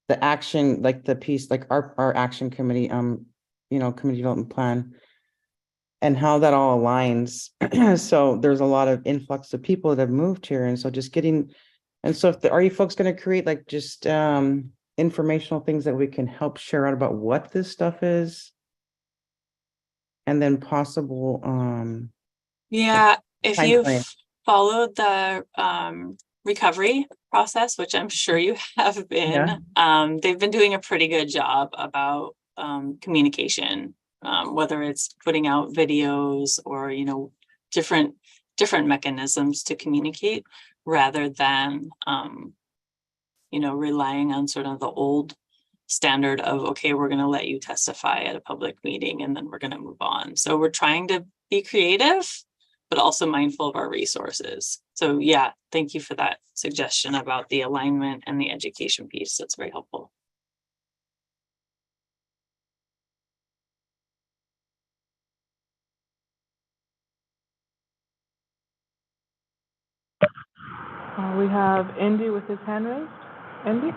action, like the piece, like our action committee, you know, community development plan, and how that all aligns. So there's a lot of influx of people that have moved here. And so just getting, and so if are you folks going to create like just informational things that we can help share out about what this stuff is? And then possible Yeah, if time you've frame. followed the recovery process, which I'm sure you have been, they've been doing a pretty good job about communication, whether it's putting out videos or, you know, different mechanisms to communicate rather than, you know, relying on sort of the old standard of, okay, we're going to let you testify at a public meeting and then we're going to move on. So we're trying to be creative, but also mindful of our resources. So yeah, thank you for that suggestion about the alignment and the education piece. That's very helpful. We have Indy with his hand raised. Indy?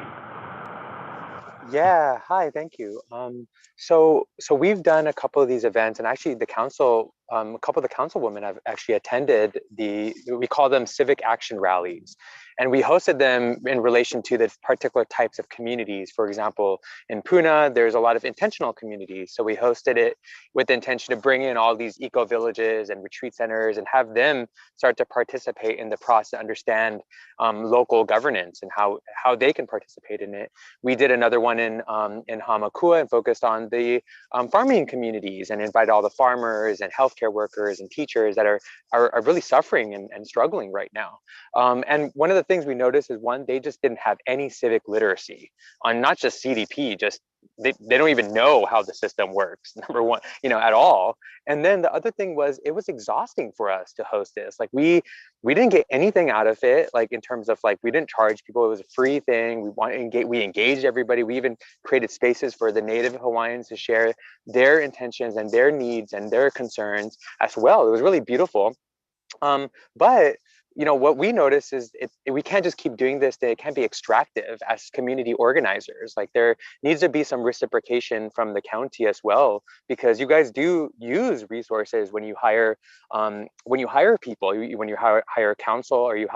Yeah, hi, thank you. So we've done a couple of these events, and actually the council, a couple of the councilwomen have actually attended we call them civic action rallies. And we hosted them in relation to the particular types of communities. For example, in Puna, there's a lot of intentional communities. So we hosted it with the intention to bring in all these eco villages and retreat centers and have them start to participate in the process, understand local governance and how they can participate in it. We did another one in Hamakua and focused on the farming communities and invited all the farmers and healthcare healthcare workers and teachers that are really suffering and struggling right now. And one of the things we noticed is, one, they just didn't have any civic literacy on not just CDP, just they don't even know how the system works, number one, at all. And then the other thing was, it was exhausting for us to host this. Like we didn't get anything out of it, like in terms of like, we didn't charge people. It was a free thing. We engaged everybody. We even created spaces for the Native Hawaiians to share their intentions and their needs and their concerns as well. It was really beautiful. But what we notice is we can't just keep doing this. It can't be extractive as community organizers. Like there needs to be some reciprocation from the county as well, because you guys do use resources when you hire people, when you hire counsel, or you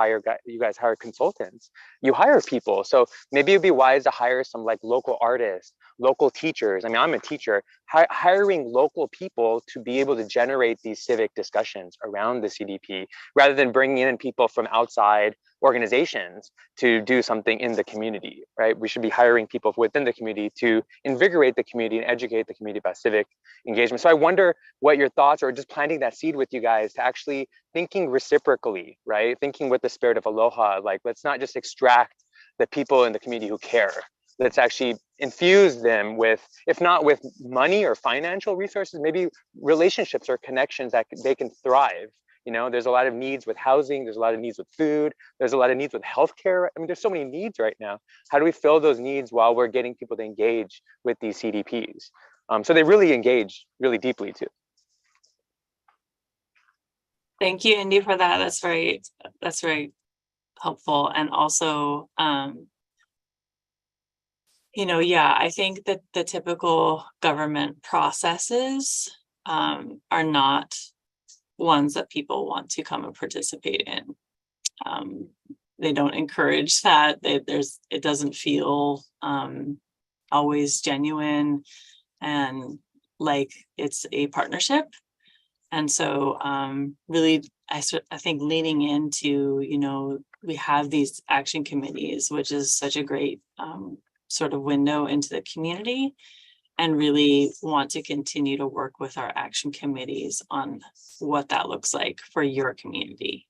guys hire consultants, you hire people. So maybe it'd be wise to hire some like local artists, local teachers. I mean, I'm a teacher. Hiring local people to be able to generate these civic discussions around the CDP, rather than bringing in people from outside organizations to do something in the community, right? We should be hiring people within the community to invigorate the community and educate the community about civic engagement. So I wonder what your thoughts, or just planting that seed with you guys to actually thinking reciprocally, right? Thinking with the spirit of aloha, like let's not just extract the people in the community who care. Let's actually infuse them with, if not with money or financial resources, maybe relationships or connections that they can thrive. There's a lot of needs with housing. There's a lot of needs with food. There's a lot of needs with healthcare. I mean, there's so many needs right now. How do we fill those needs while we're getting people to engage with these CDPs? So they really engage really deeply too. Thank you, Indy, for that. That's very helpful. And also, I think that the typical government processes are not ones that people want to come and participate in. They don't encourage that. It doesn't feel always genuine and like it's a partnership. And so really, I think leaning into, we have these action committees, which is such a great sort of window into the community, and really want to continue to work with our action committees on what that looks like for your community.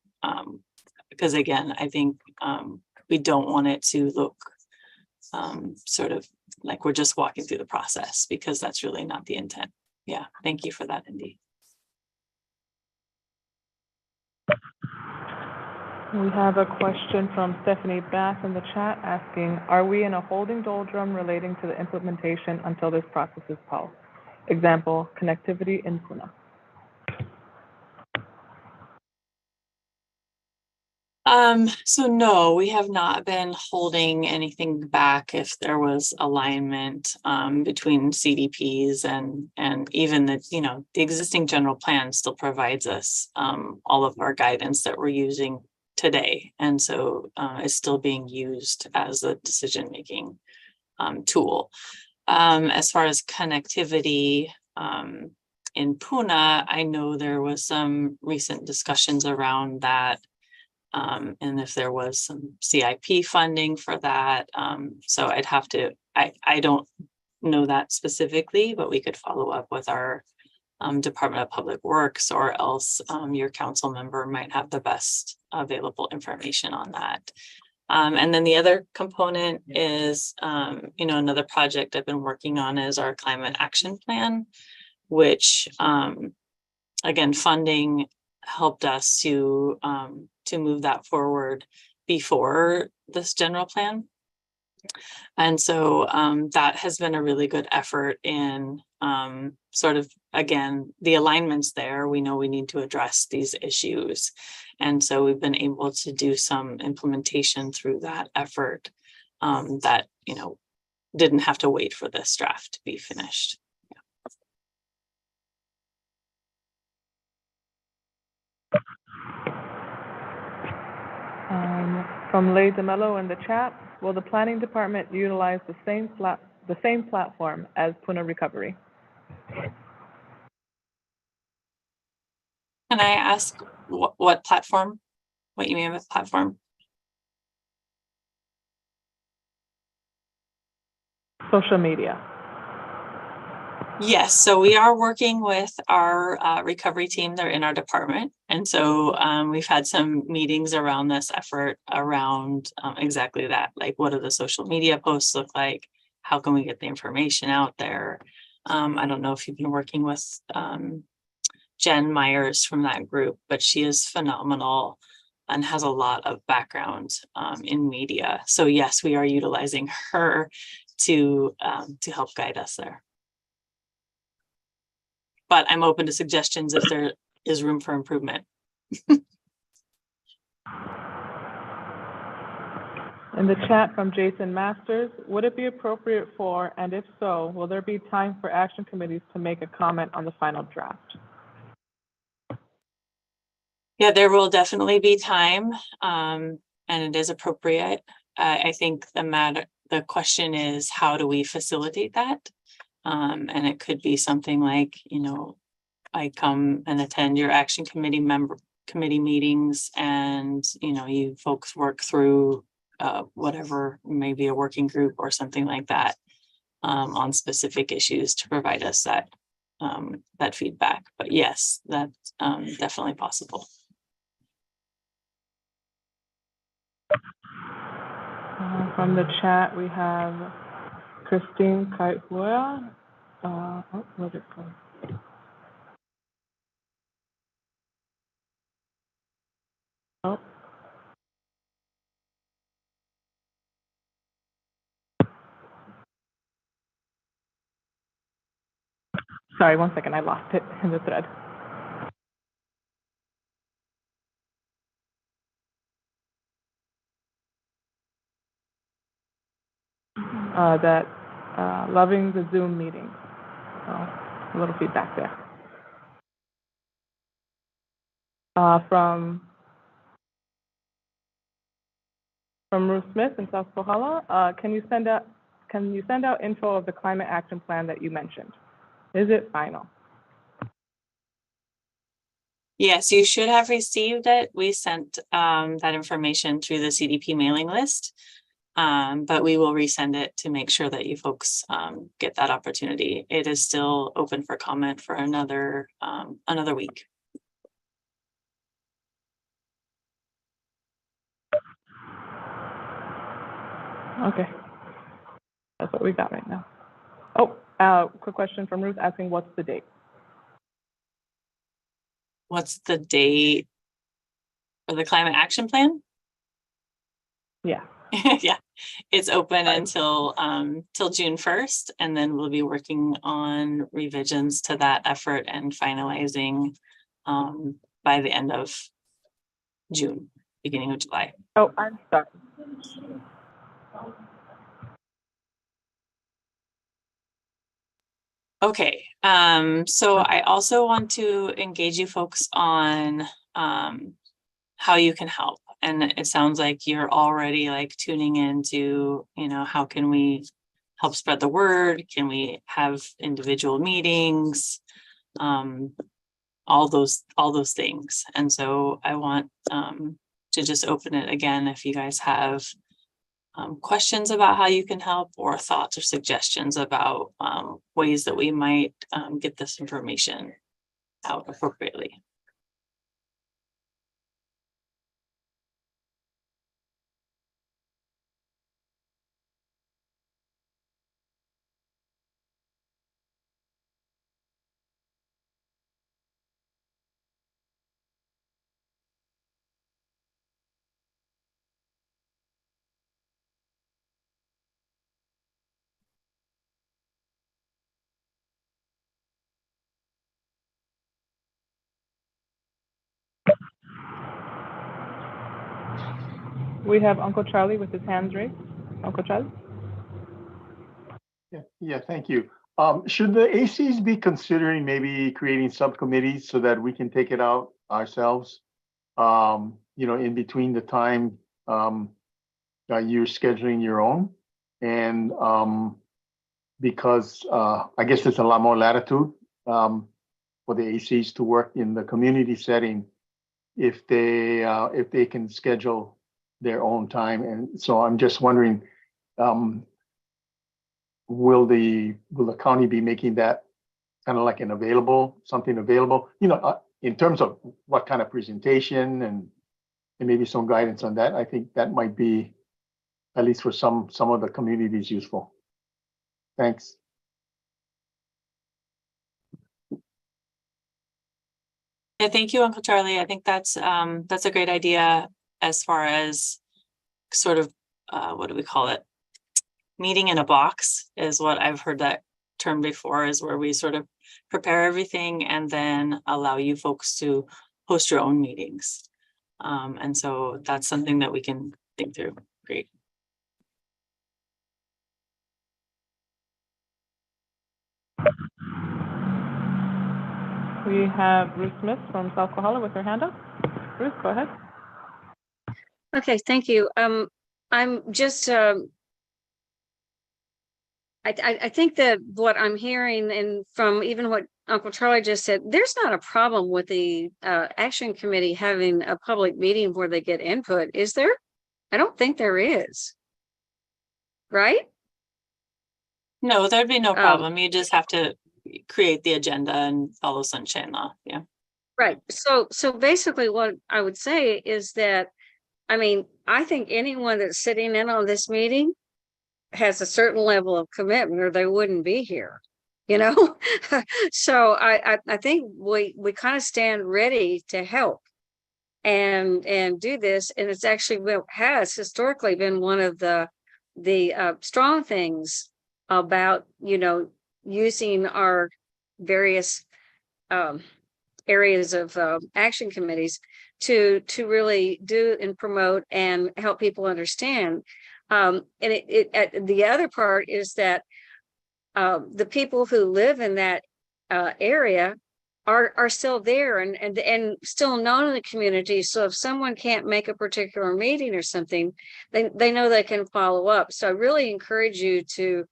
Because again, I think we don't want it to look sort of like we're just walking through the process, because that's really not the intent. Yeah, thank you for that, Indy. We have a question from Stephanie Bass in the chat asking, are we in a holding doldrum relating to the implementation until this process is solved? Example, connectivity in Puna. So no, we have not been holding anything back if there was alignment between CDPs and even the existing general plan still provides us all of our guidance that we're using today, and so is still being used as a decision-making tool. As far as connectivity in Puna, I know there was some recent discussions around that. And if there was some CIP funding for that. So I'd have to, I don't know that specifically, but we could follow up with our Department of Public Works, or else your council member might have the best available information on that. And then the other component is, another project I've been working on is our climate action plan, which again, funding helped us to move that forward before this general plan. And so that has been a really good effort in sort of, again, the alignments there. We know we need to address these issues. And so we've been able to do some implementation through that effort that, didn't have to wait for this draft to be finished. From Leigh DeMello in the chat, will the planning department utilize the same platform as Puna Recovery? Can I ask what platform? What you mean with platform? Social media. Yes, so we are working with our recovery team. They're in our department. And so we've had some meetings around this effort around exactly that. Like, what do the social media posts look like? How can we get the information out there? I don't know if you've been working with Jen Myers from that group, but she is phenomenal and has a lot of background in media. So yes, we are utilizing her to help guide us there. But I'm open to suggestions if there is room for improvement. In the chat from Jason Masters, would it be appropriate for, and if so, will there be time for action committees to make a comment on the final draft? Yeah, there will definitely be time, and it is appropriate. I think the question is, how do we facilitate that? And it could be something like, I come and attend your action committee meetings, and you folks work through whatever, maybe a working group or something like that, on specific issues to provide us that feedback. But yes, that's definitely possible. From the chat, we have Christine Kaihua. Where's it going? Oh. Sorry, 1 second, I lost it in the thread. Loving the Zoom meeting. So a little feedback there. From Ruth Smith in South Kohala, can you send out info of the climate action plan that you mentioned? Is it final? Yes, you should have received it. We sent that information through the CDP mailing list, but we will resend it to make sure that you folks get that opportunity. It is still open for comment for another week. Okay, that's what we got right now. Oh, quick question from Ruth asking, what's the date? What's the date for the climate action plan? Yeah. Yeah, it's open until till June 1st, and then we'll be working on revisions to that effort and finalizing by the end of June, beginning of July. Oh, I'm sorry. Okay, so I also want to engage you folks on how you can help. And it sounds like you're already like tuning into, how can we help spread the word? Can we have individual meetings? All those things. And so I want to just open it again if you guys have questions about how you can help, or thoughts or suggestions about ways that we might get this information out appropriately. We have Uncle Charlie with his hands raised. Uncle Charlie? Yeah, thank you. Should the ACs be considering maybe creating subcommittees so that we can take it out ourselves? In between the time that you're scheduling your own, and because I guess there's a lot more latitude for the ACs to work in the community setting if they can schedule their own time. And so I'm just wondering, will the county be making that kind of like something available, in terms of what kind of presentation and maybe some guidance on that. I think that might be, at least for some of the communities, useful. Thanks. Yeah, thank you, Uncle Charlie. I think that's a great idea as far as sort of, what do we call it? Meeting in a box is what I've heard that term before, is where we sort of prepare everything and then allow you folks to host your own meetings. And so that's something that we can think through. Great. We have Ruth Smith from South Kohala with her hand up. Ruth, go ahead. Okay, thank you. I'm just, I think that what I'm hearing, and from even what Uncle Charlie just said, there's not a problem with the Action Committee having a public meeting where they get input, is there? I don't think there is. Right? No, there'd be no problem. You just have to create the agenda and follow Sunshine Law. Yeah. Right. So basically what I would say is that, I mean, I think anyone that's sitting in on this meeting has a certain level of commitment or they wouldn't be here, So I think we kind of stand ready to help and do this. And it's actually has historically been one of the strong things about, using our various areas of action committees to really do and promote and help people understand. And the other part is that the people who live in that area are still there and still known in the community. So if someone can't make a particular meeting or something, they know they can follow up. So I really encourage you to,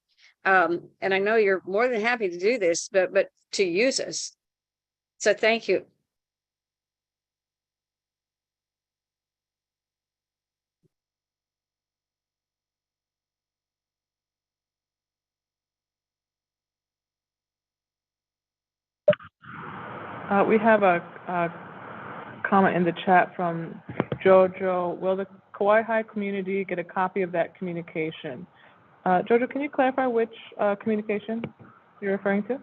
and I know you're more than happy to do this, but to use us. So thank you. We have a comment in the chat from Jojo. Will the Kauai High community get a copy of that communication? Jojo, can you clarify which communication you're referring to?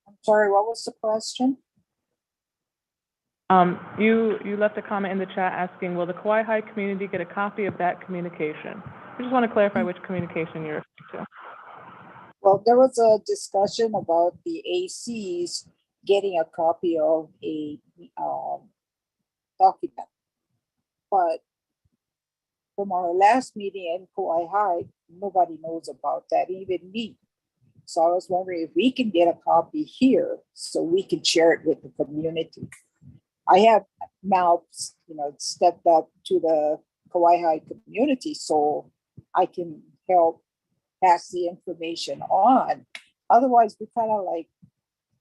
I'm sorry, what was the question? You left a comment in the chat asking, will the Kauai High community get a copy of that communication? I just want to clarify which communication you're referring to. Well, there was a discussion about the ACs getting a copy of a document. But from our last meeting in Kauai High, nobody knows about that, even me. So I was wondering if we can get a copy here so we can share it with the community. I have now, stepped up to the Kauai High community so I can help pass the information on. Otherwise, we're kind of like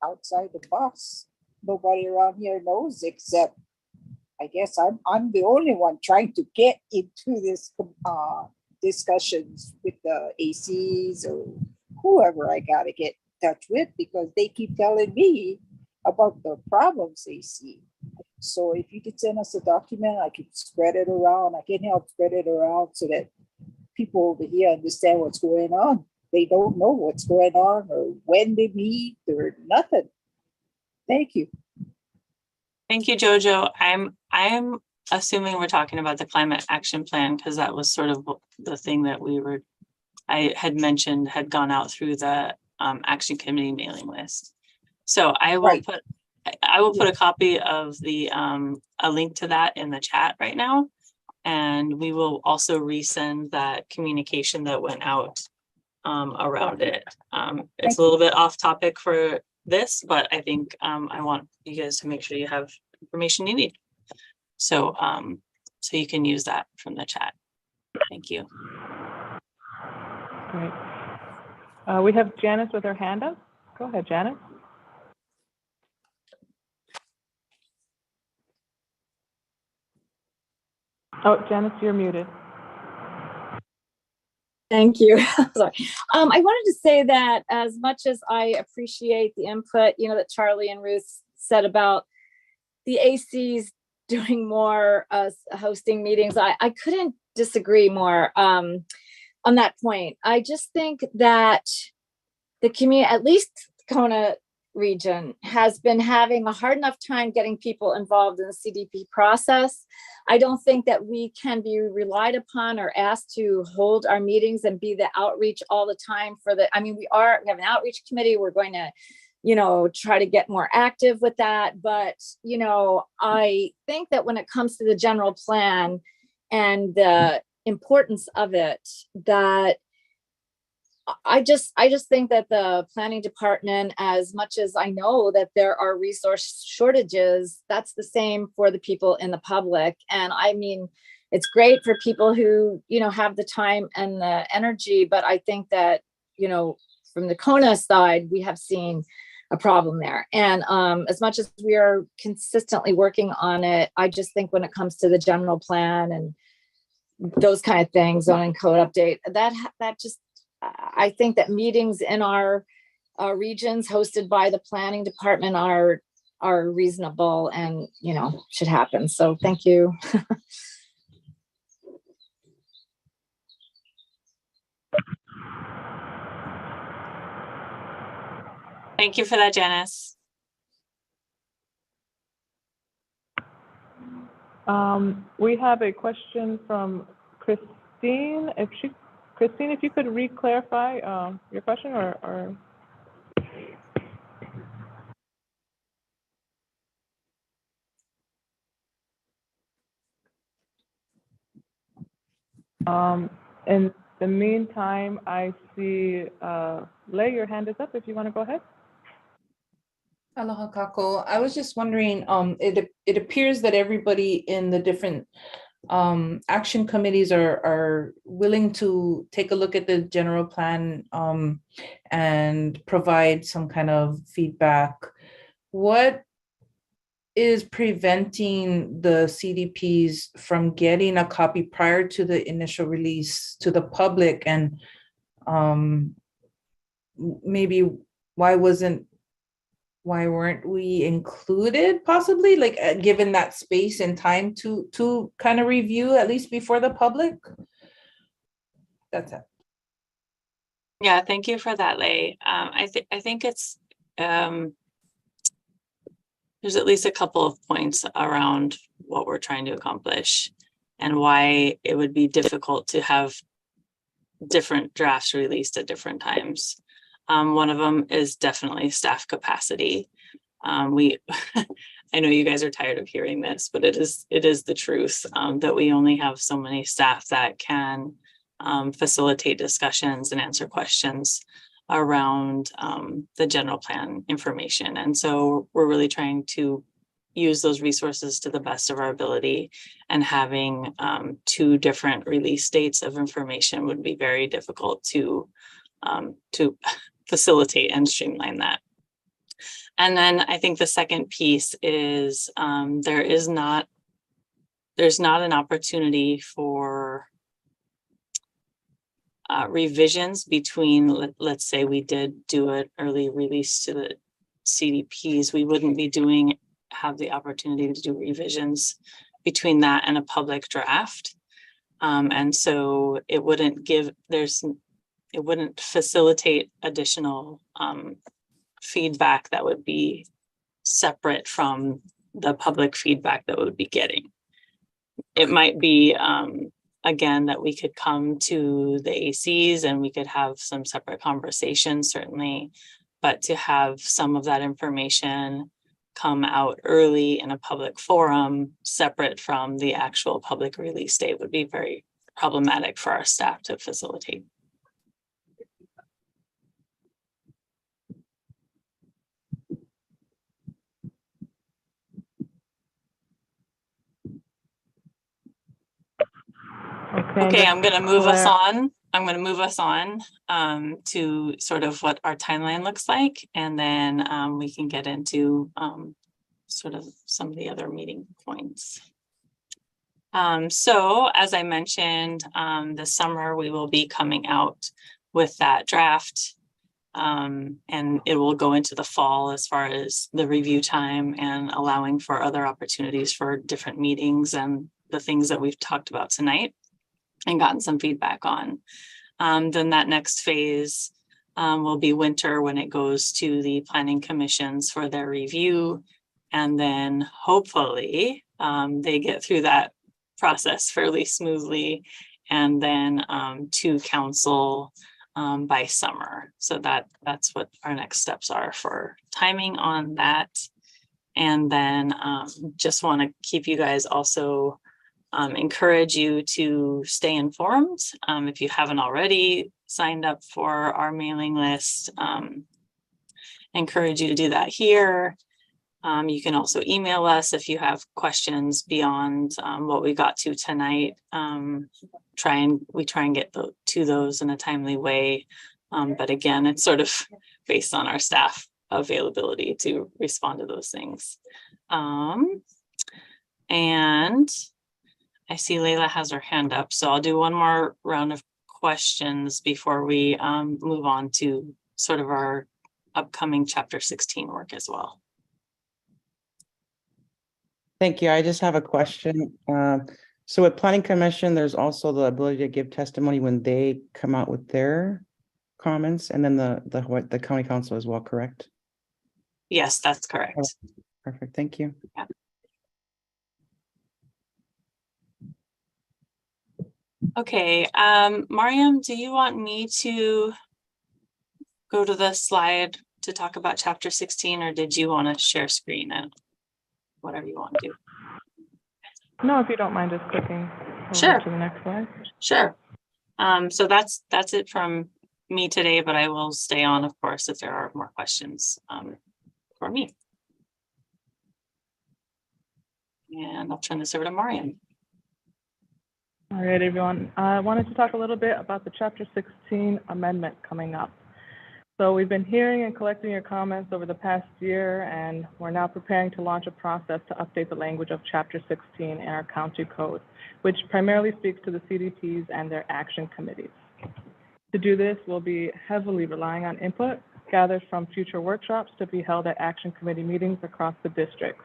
outside the box. Nobody around here knows except, I guess I'm the only one trying to get into this discussions with the ACs or whoever I got to get in touch with, because they keep telling me about the problems they see. So if you could send us a document, I could spread it around. I can help spread it around so that people over here understand what's going on. They don't know what's going on or when they meet or nothing. Thank you. Thank you, Jojo. I'm assuming we're talking about the climate action plan, because that was sort of the thing that I had mentioned had gone out through the action committee mailing list. So I will put a copy of the a link to that in the chat right now. And we will also resend that communication that went out around it. It's a little bit off topic for this, but I think I want you guys to make sure you have information you need. So so you can use that from the chat. Thank you. Great. We have Janice with her hand up. Go ahead, Janice. Oh, Janice, you're muted. Thank you. Sorry. I wanted to say that as much as I appreciate the input, that Charlie and Ruth said about the ACs doing more hosting meetings, I couldn't disagree more on that point. I just think that the community, at least Kona region, has been having a hard enough time getting people involved in the CDP process. I don't think that we can be relied upon or asked to hold our meetings and be the outreach all the time we have an outreach committee. We're going to, try to get more active with that. But, I think that when it comes to the general plan and the importance of it, that I just think that the planning department, as much as I know that there are resource shortages, that's the same for the people in the public. And I mean, it's great for people who, have the time and the energy, but I think that, from the Kona side, we have seen a problem there. And as much as we are consistently working on it, I just think when it comes to the general plan and those kind of things, zoning code update, that just, I think that meetings in our regions hosted by the planning department are reasonable and, should happen. So thank you. Thank you for that, Janice. We have a question from Christine. Christine, if you could re-clarify your question or. In the meantime, I see Lei, your hand is up if you want to go ahead. Aloha kako. I was just wondering, it appears that everybody in the different action committees are willing to take a look at the general plan and provide some kind of feedback. What is preventing the CDPs from getting a copy prior to the initial release to the public? And maybe why weren't we included, possibly, given that space and time to kind of review at least before the public? That's it. Yeah, thank you for that, Lei. I think it's there's at least a couple of points around what we're trying to accomplish and why it would be difficult to have different drafts released at different times. One of them is definitely staff capacity. I know you guys are tired of hearing this, but it is the truth that we only have so many staff that can facilitate discussions and answer questions around the general plan information. And so we're really trying to use those resources to the best of our ability, and having 2 different release dates of information would be very difficult to facilitate and streamline that. And then I think the second piece is there's not an opportunity for revisions between, let's say we did do an early release to the CDPs, we wouldn't have the opportunity to do revisions between that and a public draft. And so it wouldn't facilitate additional feedback that would be separate from the public feedback that we would be getting. It might be, again, that we could come to the ACs and we could have some separate conversations, certainly, but to have some of that information come out early in a public forum, separate from the actual public release date, would be very problematic for our staff to facilitate. Okay, I'm going to move us on. To sort of what our timeline looks like, and then we can get into sort of some of the other meeting points. So as I mentioned, this summer we will be coming out with that draft. And it will go into the fall as far as the review time and allowing for other opportunities for different meetings and the things that we've talked about tonight and gotten some feedback on. Then that next phase will be winter when it goes to the planning commissions for their review. And then hopefully they get through that process fairly smoothly and then to council by summer. So that's what our next steps are for timing on that. And then just want to keep you guys also encourage you to stay informed. If you haven't already signed up for our mailing list, encourage you to do that here. You can also email us if you have questions beyond what we got to tonight. We try and get to those in a timely way. But again, it's sort of based on our staff availability to respond to those things. And I see Layla has her hand up, so I'll do one more round of questions before we move on to sort of our upcoming Chapter 16 work as well. Thank you. I just have a question. So with planning commission, there's also the ability to give testimony when they come out with their comments, and then the county council as well, correct? Yes, that's correct. Perfect. Thank you. Yeah. Okay, Mariam, do you want me to go to the slide to talk about Chapter 16, or did you want to share screen and whatever you want to do? No, if you don't mind just clicking over Sure. to the next slide. Sure. So that's it from me today, but I will stay on, of course, if there are more questions for me. And I'll turn this over to Mariam. All right, everyone. I wanted to talk a little bit about the Chapter 16 amendment coming up. So we've been hearing and collecting your comments over the past year, and we're now preparing to launch a process to update the language of Chapter 16 in our county code, which primarily speaks to the CDPs and their action committees. To do this, we'll be heavily relying on input gathered from future workshops to be held at action committee meetings across the districts.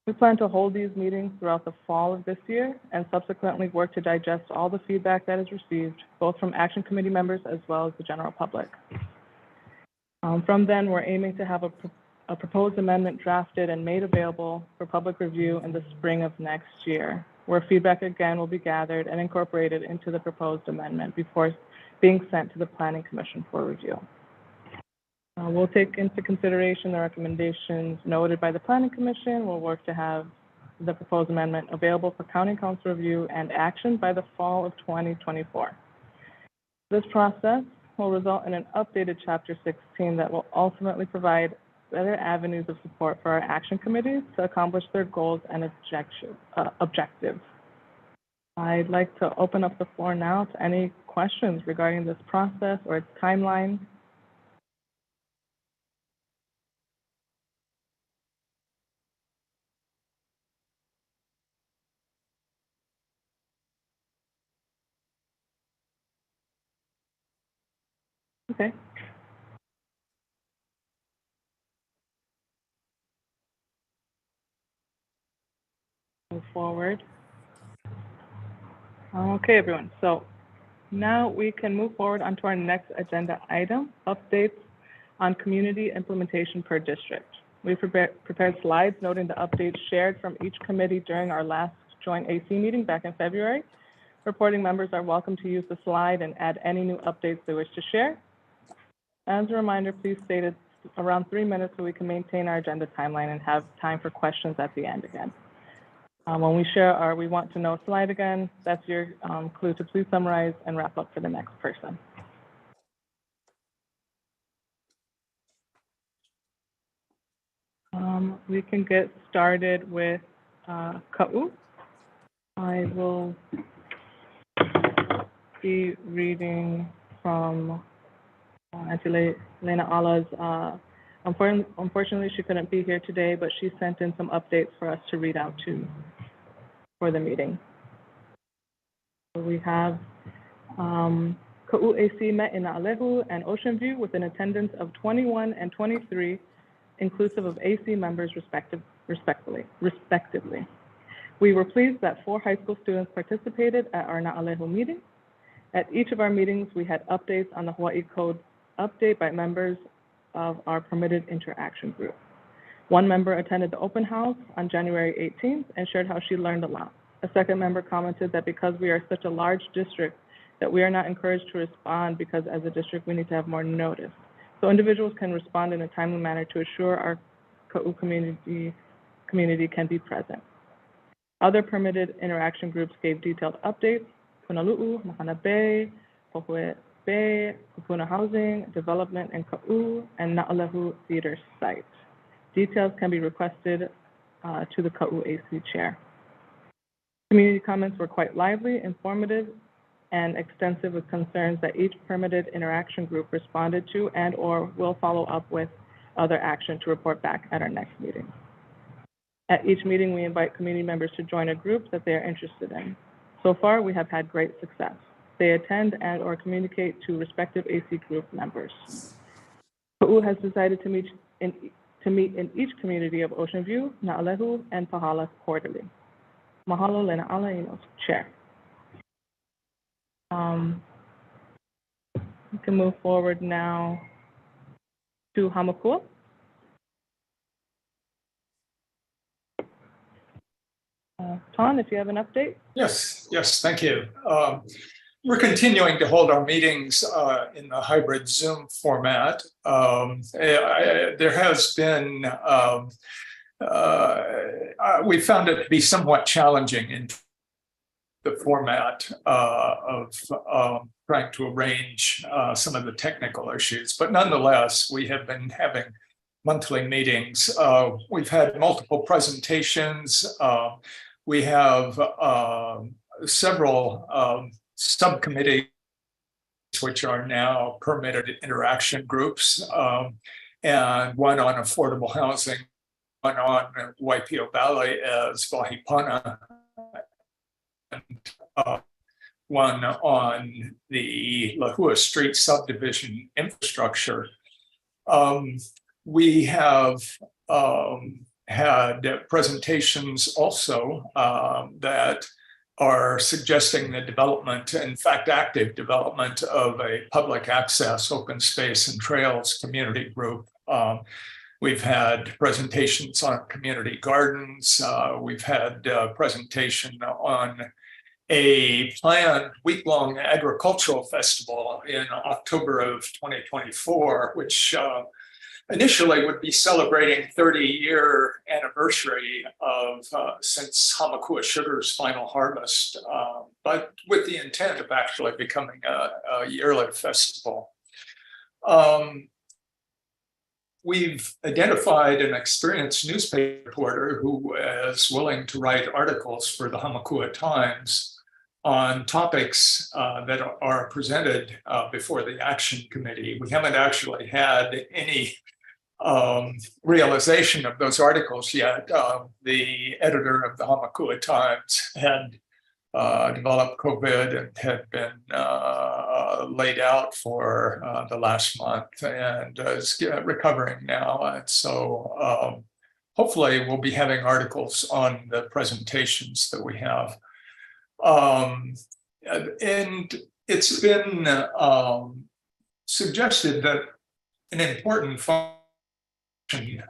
We plan to hold these meetings throughout the fall of this year and subsequently work to digest all the feedback that is received, both from action committee members as well as the general public. From then, we're aiming to have a proposed amendment drafted and made available for public review in the spring of next year, where feedback again will be gathered and incorporated into the proposed amendment before being sent to the Planning Commission for review. We'll take into consideration the recommendations noted by the Planning Commission. We'll work to have the proposed amendment available for County Council review and action by the fall of 2024. This process will result in an updated Chapter 16 that will ultimately provide better avenues of support for our action committees to accomplish their goals and objectives. I'd like to open up the floor now to any questions regarding this process or its timeline. Okay. Move forward. Okay, everyone. So now we can move forward onto our next agenda item, updates on community implementation per district. We prepared slides noting the updates shared from each committee during our last joint AC meeting back in February. Reporting members are welcome to use the slide and add any new updates they wish to share. As a reminder, please state it around 3 minutes so we can maintain our agenda timeline and have time for questions at the end again. When we share our we want to know slide again, that's your clue to please summarize and wrap up for the next person. We can get started with Ka'u. I will be reading from Auntie Lena Ala's. Unfortunately, she couldn't be here today, but she sent in some updates for us to read out too. for the meeting. So we have Ka'u AC met in Na'alehu and Ocean View with an attendance of 21 and 23, inclusive of AC members respectively. We were pleased that 4 high school students participated at our Na'alehu meeting. At each of our meetings, we had updates on the Hawaii Code update by members of our permitted interaction group. One member attended the open house on January 18th and shared how she learned a lot. A second member commented that because we are such a large district, that we are not encouraged to respond because as a district, we need to have more notice. So individuals can respond in a timely manner to assure our Ka'u community can be present. Other permitted interaction groups gave detailed updates: Punalu'u, Mahana Bay, Pohue Bay, Kupuna Housing, Development in Ka'u, and Na'alehu Theater site. Details can be requested to the Ka'u AC chair. Community comments were quite lively, informative, and extensive with concerns that each permitted interaction group responded to and or will follow up with other action to report back at our next meeting. At each meeting, we invite community members to join a group that they are interested in. So far, we have had great success. They attend and or communicate to respective AC group members. Ka'u has decided to meet in each community of Ocean View, Na'alehu, and Pahala quarterly. Mahalo Lenaala Inos, Chair. We can move forward now to Hamakua. Ton, if you have an update. Yes, thank you. We're continuing to hold our meetings in the hybrid Zoom format. There has been, we found it to be somewhat challenging in the format of trying to arrange some of the technical issues, but nonetheless, we have been having monthly meetings. We've had multiple presentations. We have several subcommittees which are now permitted interaction groups, and one on affordable housing, one on Waipio Valley as Wahipana, and one on the Lahua Street subdivision infrastructure. We have had presentations also that are suggesting the development, in fact, active development of a public access, open space and trails community group. We've had presentations on community gardens. We've had a presentation on a planned week-long agricultural festival in October of 2024, which initially would be celebrating 30-year anniversary of since Hamakua Sugar's final harvest, but with the intent of actually becoming a yearly festival. We've identified an experienced newspaper reporter who is willing to write articles for the Hamakua Times on topics that are presented before the Action Committee. We haven't actually had any realization of those articles yet. The editor of the Hamakua Times had developed COVID and had been laid out for the last month and is recovering now. And so hopefully we'll be having articles on the presentations that we have. And it's been suggested that an important function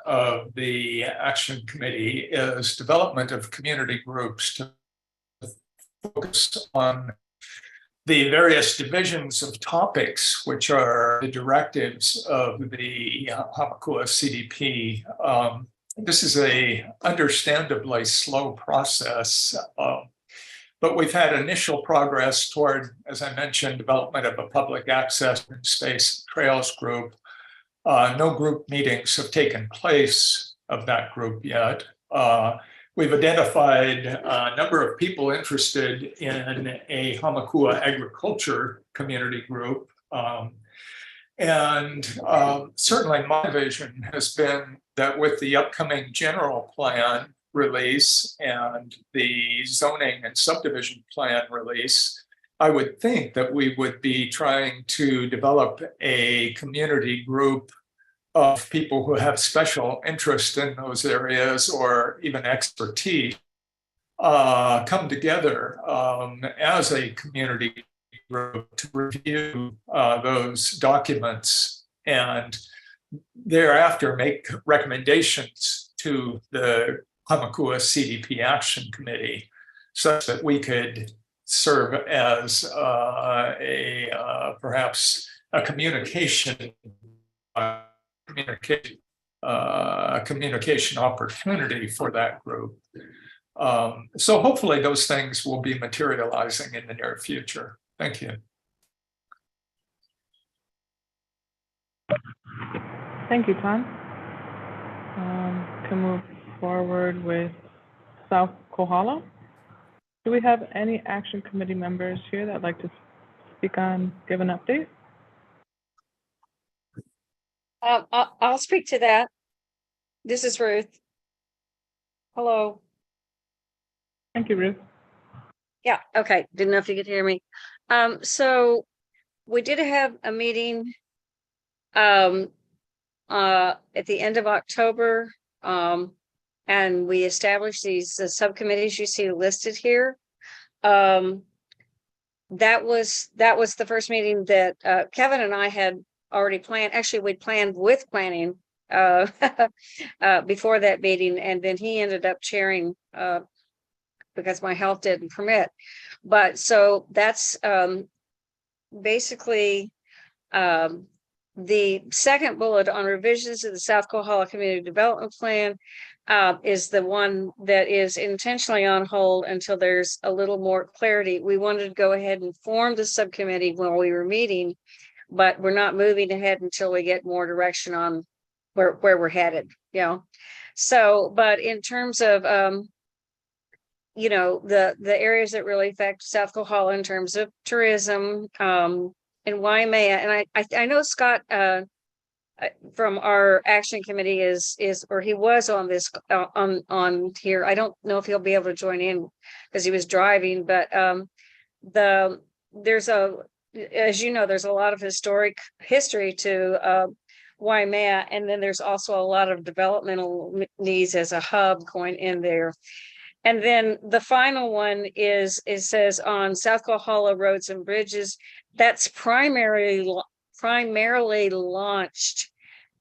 of the Action Committee is development of community groups to focus on the various divisions of topics, which are the directives of the Hamakua CDP. This is a understandably slow process, but we've had initial progress toward, as I mentioned, development of a public access space trails group. No group meetings have taken place of that group yet. We've identified a number of people interested in a Hamakua agriculture community group. And certainly my vision has been that with the upcoming general plan release and the zoning and subdivision plan release, I would think that we would be trying to develop a community group of people who have special interest in those areas or even expertise come together as a community group to review those documents and thereafter make recommendations to the Kamakua CDP Action Committee such that we could serve as perhaps a communication opportunity for that group. So hopefully those things will be materializing in the near future. Thank you. Thank you, Tom. To move forward with South Kohala. Do we have any action committee members here that'd like to speak on, give an update? I'll speak to that. This is Ruth. Hello. Thank you, Ruth. Yeah, okay. Didn't know if you could hear me. So we did have a meeting at the end of October, and we established these subcommittees you see listed here. That was the first meeting that Kevin and I had already planned. Actually, we'd planned with planning before that meeting, and then he ended up chairing because my health didn't permit. But so that's basically the second bullet on revisions of the South Kohala Community Development Plan is the one that is intentionally on hold until there's a little more clarity. We wanted to go ahead and form the subcommittee while we were meeting, but we're not moving ahead until we get more direction on where we're headed, So, but in terms of, the areas that really affect South Kohala in terms of tourism, and Waimea, and I know Scott from our action committee is or he was on this on here. I don't know if he'll be able to join in because he was driving, but there's as you know, there's a lot of history to Waimea, and then there's also a lot of developmental needs as a hub going in there. And then the final one is, it says on South Kohala roads and bridges, that's primarily launched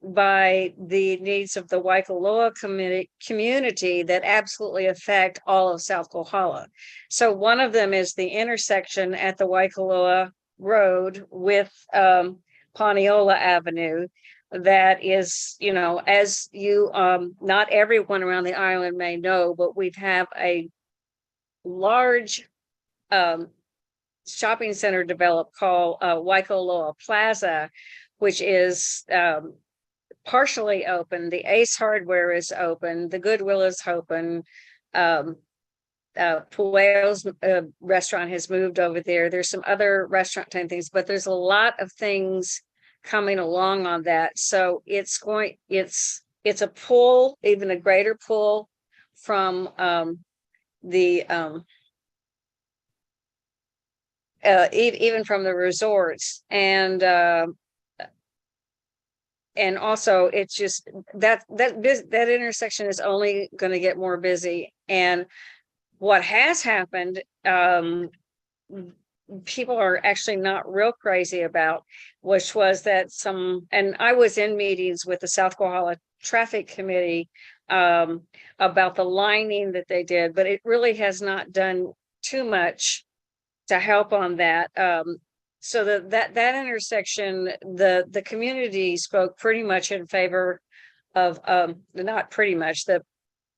by the needs of the Waikoloa community that absolutely affect all of South Kohala. So one of them is the intersection at the Waikoloa Road with Paneola Avenue. That is, as you, not everyone around the island may know, but we have a large shopping center developed called Waikoloa Plaza, which is partially open. The Ace Hardware is open. The Goodwill is open. Pueo's restaurant has moved over there. There's some other restaurant type things, but there's a lot of things coming along on that. So it's a pull, even a greater pull from even from the resorts, and also it's just that intersection is only going to get more busy. And what has happened, people are actually not real crazy about, which was that and I was in meetings with the South Kohala Traffic Committee about the lining that they did, but it really has not done too much to help on that. So that intersection, the community spoke pretty much in favor of, not pretty much,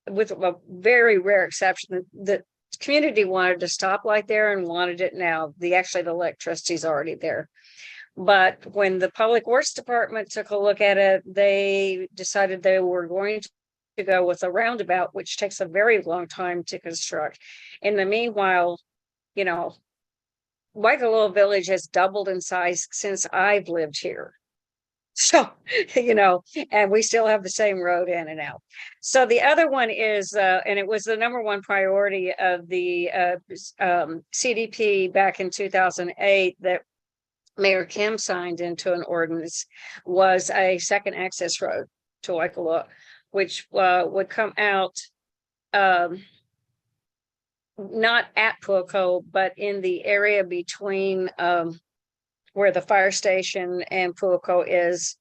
with a very rare exception, the community wanted to stop light there and wanted it now. The electricity's already there. But when the Public Works Department took a look at it, they decided they were going to go with a roundabout, which takes a very long time to construct. In the meanwhile, Waikoloa Village has doubled in size since I've lived here. So, and we still have the same road in and out. So the other one is, and it was the number one priority of the CDP back in 2008 that Mayor Kim signed into an ordinance, was a second access road to Waikoloa, which would come out not at Puako, but in the area between where the fire station and Puako is,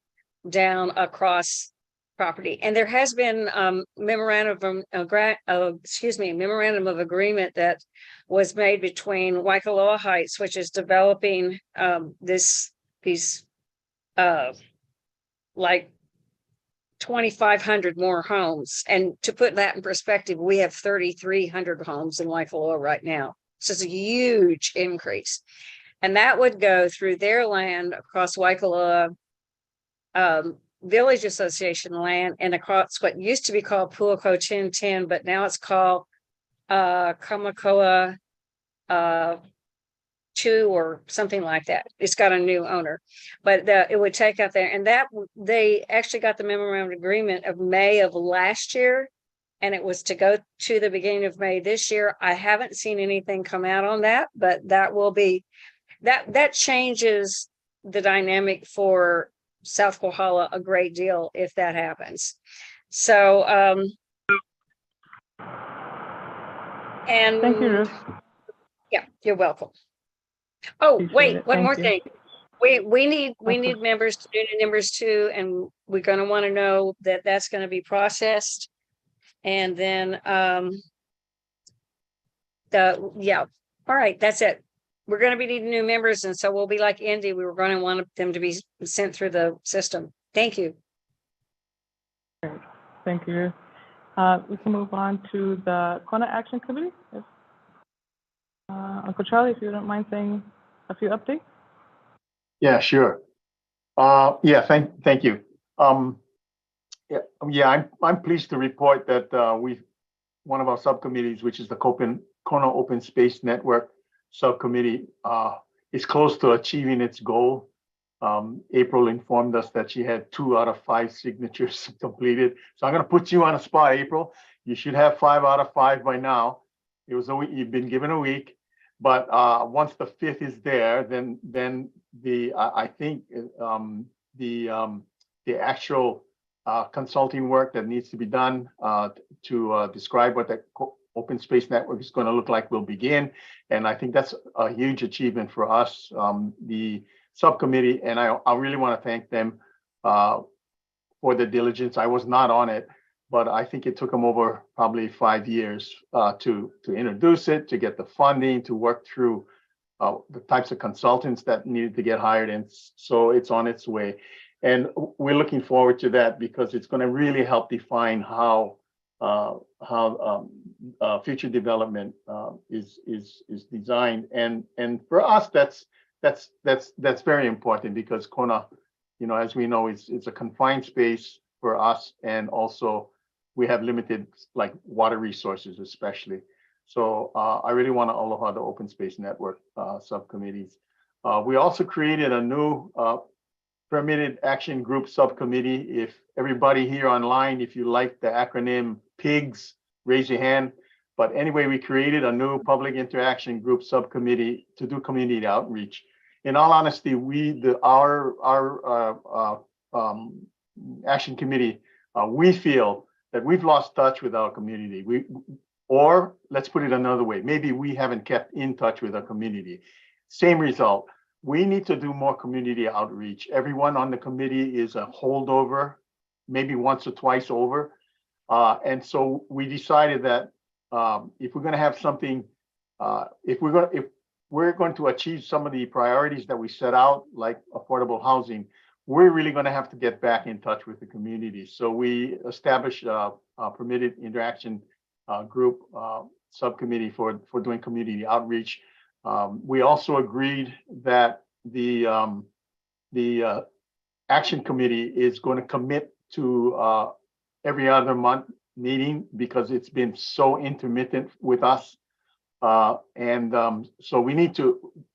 down across property. And there has been memorandum of agreement that was made between Waikoloa Heights, which is developing this piece like 2,500 more homes. And to put that in perspective, we have 3,300 homes in Waikoloa right now. So it's a huge increase. And that would go through their land across Waikoloa Village Association land and across what used to be called Puako 1010, but now it's called Kamakoa 2 or something like that. It's got a new owner, but it would take out there. And that they actually got the memorandum of agreement of May of last year, and it was to go to the beginning of May this year. I haven't seen anything come out on that, but that will be that changes the dynamic for South Kohala a great deal if that happens. So and Thank you, Ruth. yeah, you're welcome. Oh, Appreciate wait, it. one Thank more you. thing. We need members to do numbers too, and we're going to want to know that that's going to be processed. And then all right, that's it. We're going to be needing new members, and so we'll be like Indy. We were going to want them to be sent through the system. Thank you. Great. Thank you. We can move on to the Kona Action Committee. If, Uncle Charlie, if you don't mind saying a few updates. Yeah, sure. Thank you. I'm pleased to report that one of our subcommittees, which is the Kona Open Space Network subcommittee, is close to achieving its goal. April informed us that she had 2 out of 5 signatures completed. So I'm going to put you on a spot, April. You should have 5 out of 5 by now. It was you've been given a week, but once the 5th is there, then the actual consulting work that needs to be done to describe what the open space network is going to look like will begin. And I think that's a huge achievement for us, the subcommittee. And I really want to thank them for the diligence. I was not on it, but I think it took them over probably 5 years to introduce it, to get the funding, to work through the types of consultants that needed to get hired. And so it's on its way. And we're looking forward to that because it's going to really help define how future development is designed. And for us, that's very important because Kona, as we know, it's a confined space for us, and also we have limited like water resources, especially. So I really want to aloha the Open Space Network subcommittees. We also created a new Permitted Action Group subcommittee. If everybody here online, if you like the acronym PIGS, raise your hand. But anyway, we created a new Public Interaction Group subcommittee to do community outreach. In all honesty, our action committee, we feel that we've lost touch with our community. Or let's put it another way, maybe we haven't kept in touch with our community. Same result. We need to do more community outreach. Everyone on the committee is a holdover, maybe once or twice over. And so we decided that if we're going to have something, if we're going to achieve some of the priorities that we set out, like affordable housing, we're really going to have to get back in touch with the community. So we established a Permitted Interaction Group subcommittee for doing community outreach. We also agreed that the action committee is going to commit to every other month meeting because it's been so intermittent with us. So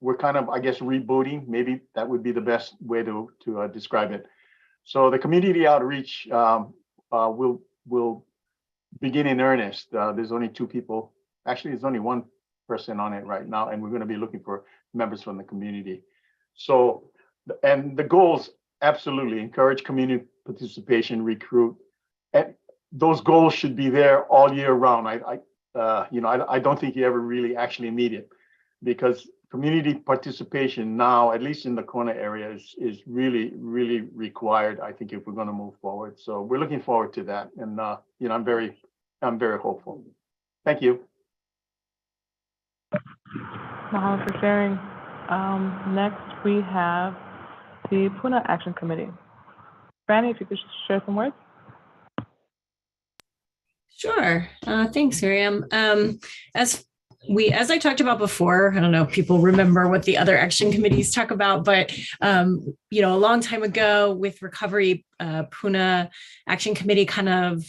we're kind of, I guess, rebooting. Maybe that would be the best way to describe it. So the community outreach will begin in earnest. There's only 2 people. Actually, there's only 1 person on it right now, and we're going to be looking for members from the community. So, and the goals, absolutely encourage community participation, recruit, and those goals should be there all year round. I don't think you ever really actually meet it, because community participation now, at least in the Kona area, is really, really required, I think, if we're going to move forward. So we're looking forward to that. And, I'm very hopeful. Thank you. Mahalo for sharing. Next, we have the Puna Action Committee. Franny, if you could share some words. Sure. Thanks, Miriam. As I talked about before, I don't know if people remember what the other action committees talk about, but a long time ago with recovery, Puna Action Committee kind of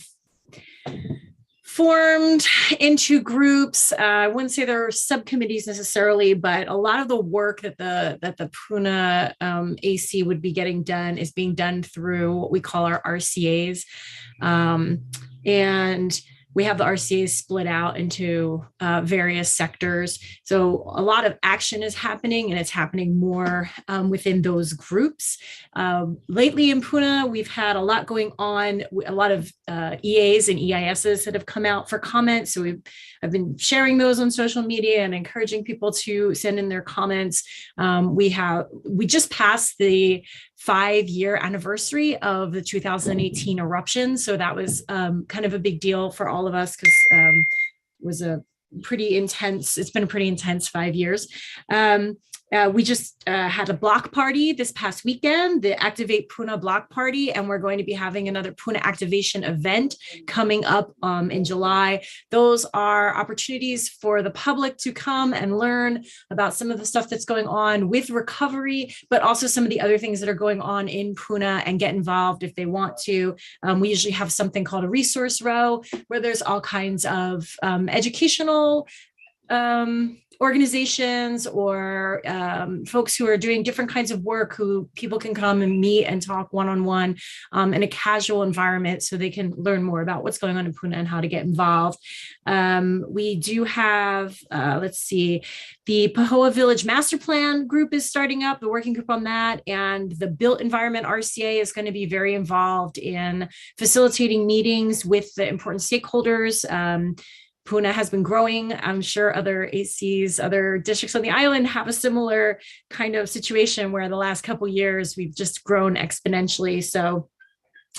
formed into groups. I wouldn't say they're subcommittees necessarily, but a lot of the work that the Puna AC would be getting done is being done through what we call our RCAs. And we have the RCAs split out into various sectors. So a lot of action is happening, and it's happening more within those groups. Lately in Puna, we've had a lot going on, a lot of EAs and EISs that have come out for comments. So I've been sharing those on social media and encouraging people to send in their comments. We just passed the 5-year anniversary of the 2018 eruption. So that was kind of a big deal for all of us, because it was it's been a pretty intense 5 years. We just had a block party this past weekend, the Activate Puna block party, and we're going to be having another Puna activation event coming up in July. Those are opportunities for the public to come and learn about some of the stuff that's going on with recovery, but also some of the other things that are going on in Puna, and get involved if they want to. We usually have something called a resource row, where there's all kinds of educational organizations or folks who are doing different kinds of work, who people can come and meet and talk one-on-one in a casual environment, so they can learn more about what's going on in Puna and how to get involved. We do have, the Pahoa Village Master Plan group is starting up, the working group on that, and the Built Environment RCA is going to be very involved in facilitating meetings with the important stakeholders. Puna has been growing. I'm sure other ACs, other districts on the island have a similar kind of situation, where the last couple of years we've just grown exponentially. So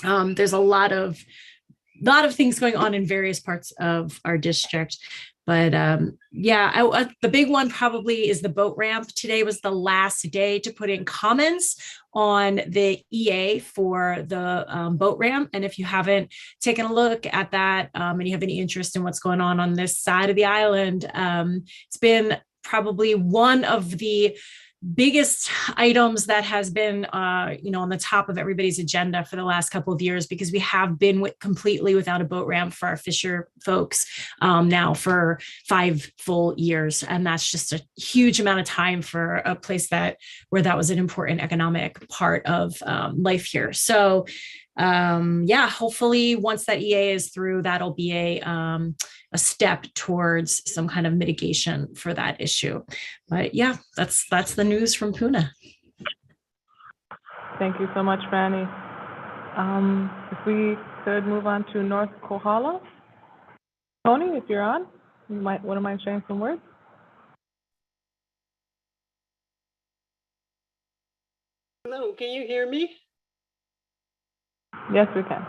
there's a lot of things going on in various parts of our district. But the big one probably is the boat ramp. Today was the last day to put in comments on the EA for the boat ramp. And if you haven't taken a look at that and you have any interest in what's going on this side of the island, it's been probably one of the biggest items that has been, on the top of everybody's agenda for the last couple of years, because we have been completely without a boat ramp for our fisher folks now for 5 full years. And that's just a huge amount of time for a place where that was an important economic part of life here. So hopefully once that EA is through, that'll be a step towards some kind of mitigation for that issue. But yeah, that's the news from Puna. Thank you so much, Franny. If we could move on to North Kohala. Tony, if you're on, you might wouldn't mind sharing some words. Hello, can you hear me? Yes, we can.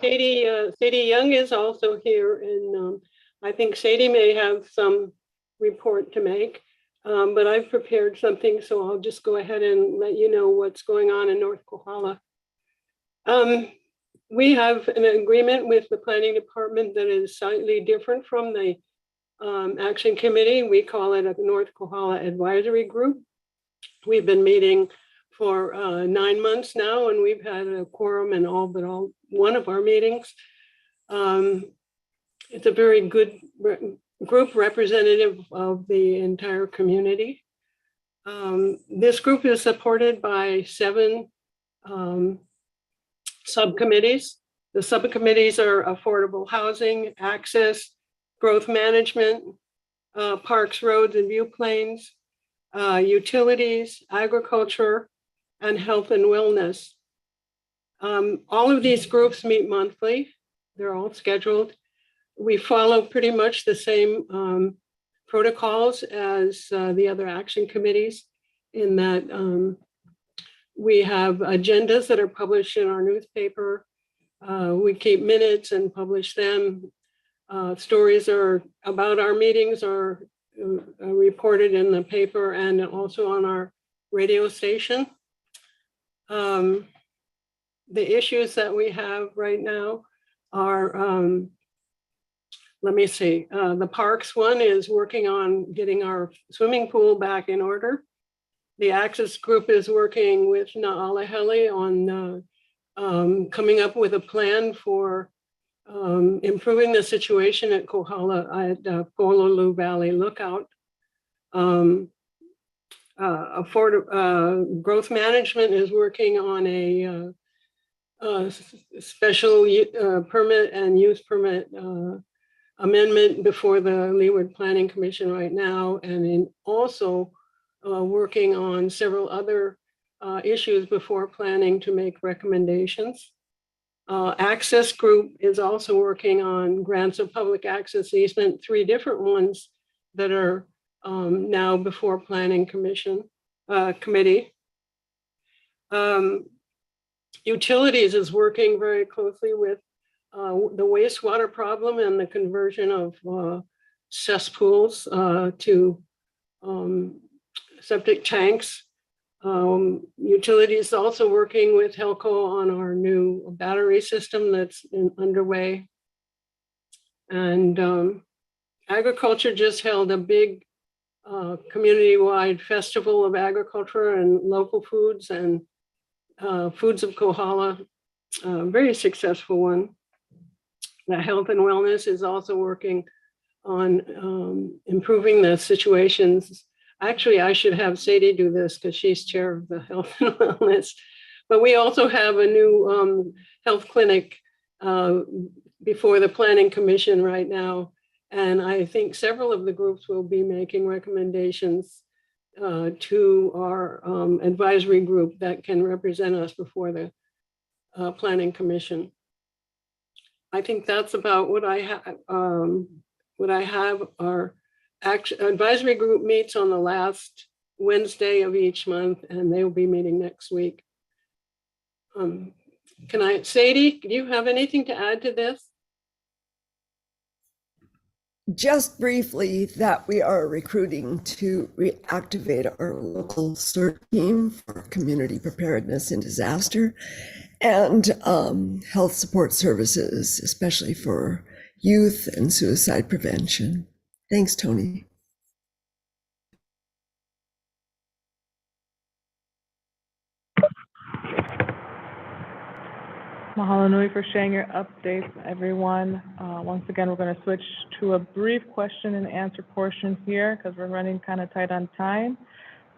Sadie Young is also here, and I think Sadie may have some report to make, but I've prepared something, so I'll just go ahead and let you know what's going on in North Kohala. We have an agreement with the planning department that is slightly different from the action committee. We call it a North Kohala Advisory Group. We've been meeting for 9 months now, and we've had a quorum in all but one of our meetings. It's a very good group representative of the entire community. This group is supported by 7 subcommittees. The subcommittees are affordable housing, access, growth management, parks, roads, and view planes, utilities, agriculture, and health and wellness. All of these groups meet monthly. They're all scheduled. We follow pretty much the same protocols as the other action committees in that we have agendas that are published in our newspaper. We keep minutes and publish them. Stories are about our meetings are reported in the paper and also on our radio station. The issues that we have right now are, let me see, the parks one is working on getting our swimming pool back in order. The Access Group is working with Na'alahele on coming up with a plan for improving the situation at Kohala at Pololu Valley Lookout. Growth Management is working on a special permit and use permit amendment before the Leeward Planning Commission right now, and also working on several other issues before planning to make recommendations. Access Group is also working on grants of public access easement, 3 different ones that are now before Planning Commission committee. Utilities is working very closely with the wastewater problem and the conversion of cesspools to septic tanks. Utilities is also working with Helco on our new battery system that's underway. And agriculture just held a big community-wide festival of agriculture and local foods and Foods of Kohala, a very successful one. The Health and Wellness is also working on improving the situations. Actually, I should have Sadie do this because she's chair of the Health and Wellness. But we also have a new health clinic before the Planning Commission right now. And I think several of the groups will be making recommendations to our advisory group that can represent us before the Planning Commission. I think that's about what I have. Our advisory group meets on the last Wednesday of each month, and they will be meeting next week. Sadie, do you have anything to add to this? Just briefly, that we are recruiting to reactivate our local CERT team for community preparedness and disaster and health support services, especially for youth and suicide prevention. Thanks, Tony. Mahalo nui for sharing your updates, everyone. Once again, we're going to switch to a brief question and answer portion here because we're running kind of tight on time.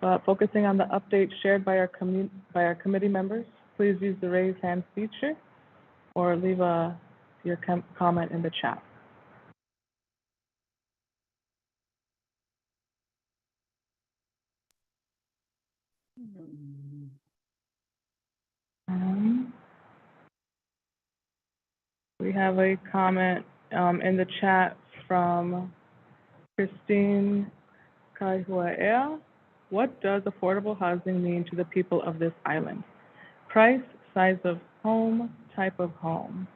But focusing on the updates shared by our committee members, please use the raise hand feature or leave your comment in the chat. We have a comment in the chat from Christine Kaihuaea. What does affordable housing mean to the people of this island? Price, size of home, type of home.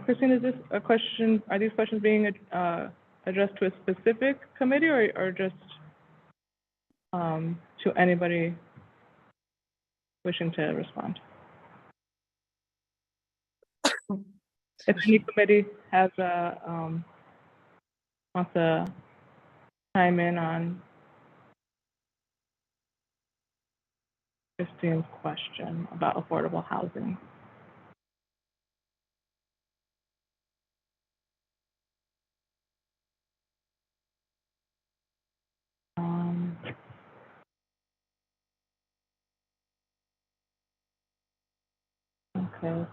Christine, is this a question? Are these questions being addressed to a specific committee or just to anybody wishing to respond? If any committee has wants to chime in on Christine's question about affordable housing. Okay.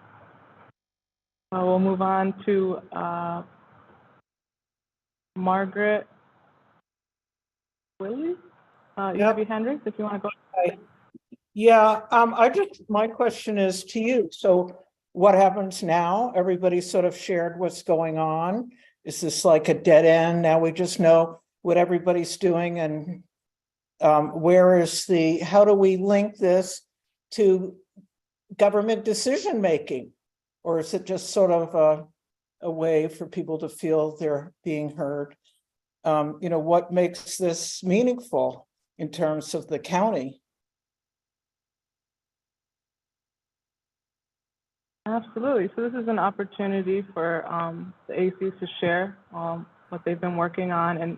We'll move on to Margaret Willie. You have your hand raised if you want to go. Yeah, my question is to you. So what happens now? Everybody sort of shared what's going on. Is this like a dead end? Now we just know what everybody's doing, and how do we link this to government decision-making? Or is it just sort of a way for people to feel they're being heard? What makes this meaningful in terms of the county? Absolutely. So this is an opportunity for the ACs to share what they've been working on, and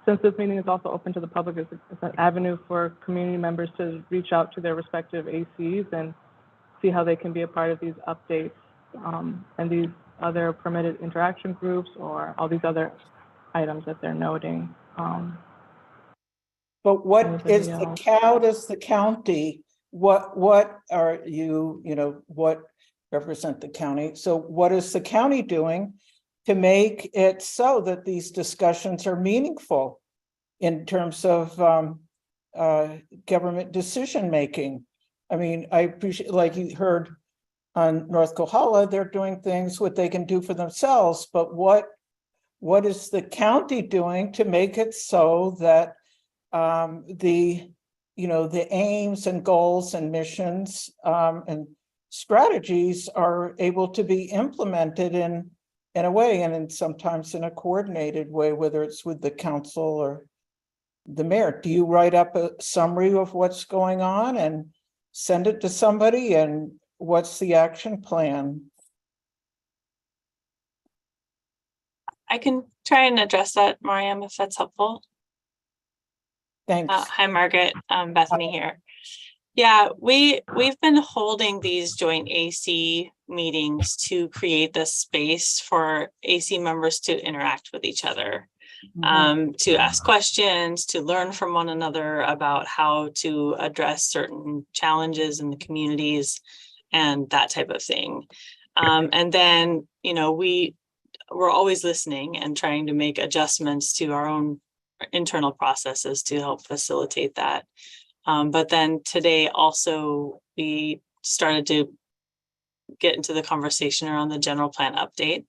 since this meeting is also open to the public, it's an avenue for community members to reach out to their respective ACs and see how they can be a part of these updates and these other permitted interaction groups or all these other items that they're noting. But how does the county, what are you, what represent the county? So what is the county doing to make it so that these discussions are meaningful in terms of government decision-making? I mean, I appreciate, like you heard on North Kohala, they're doing things what they can do for themselves, but what is the county doing to make it so that the aims and goals and missions and strategies are able to be implemented in a way, and sometimes in a coordinated way, whether it's with the council or the mayor? Do you write up a summary of what's going on and send it to somebody, and what's the action plan? I can try and address that, Mariam, if that's helpful. Thanks. Hi, Margaret. Bethany here. Yeah, we've been holding these joint AC meetings to create this space for AC members to interact with each other, to ask questions, to learn from one another about how to address certain challenges in the communities and that type of thing. And then, we're always listening and trying to make adjustments to our own internal processes to help facilitate that. But then today also we started to get into the conversation around the general plan update.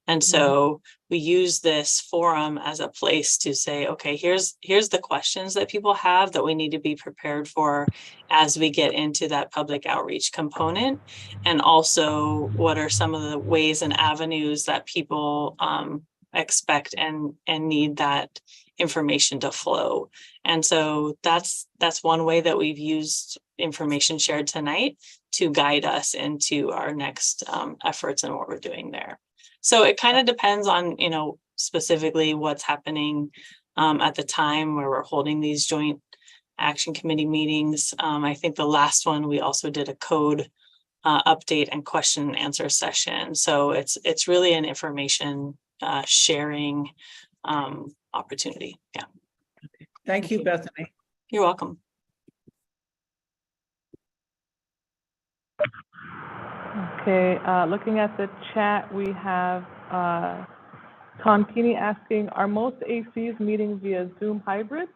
And so we use this forum as a place to say, okay, here's the questions that people have that we need to be prepared for as we get into that public outreach component. And also, what are some of the ways and avenues that people expect and need that information to flow. And so that's one way that we've used information shared tonight to guide us into our next efforts and what we're doing there. So it kind of depends on, specifically what's happening at the time where we're holding these joint action committee meetings. I think the last one, we also did a code update and question and answer session. So it's really an information sharing opportunity. Yeah. Thank you, Bethany. You're welcome. Okay, looking at the chat, we have Tom Keeney asking, are most ACs meeting via Zoom hybrid?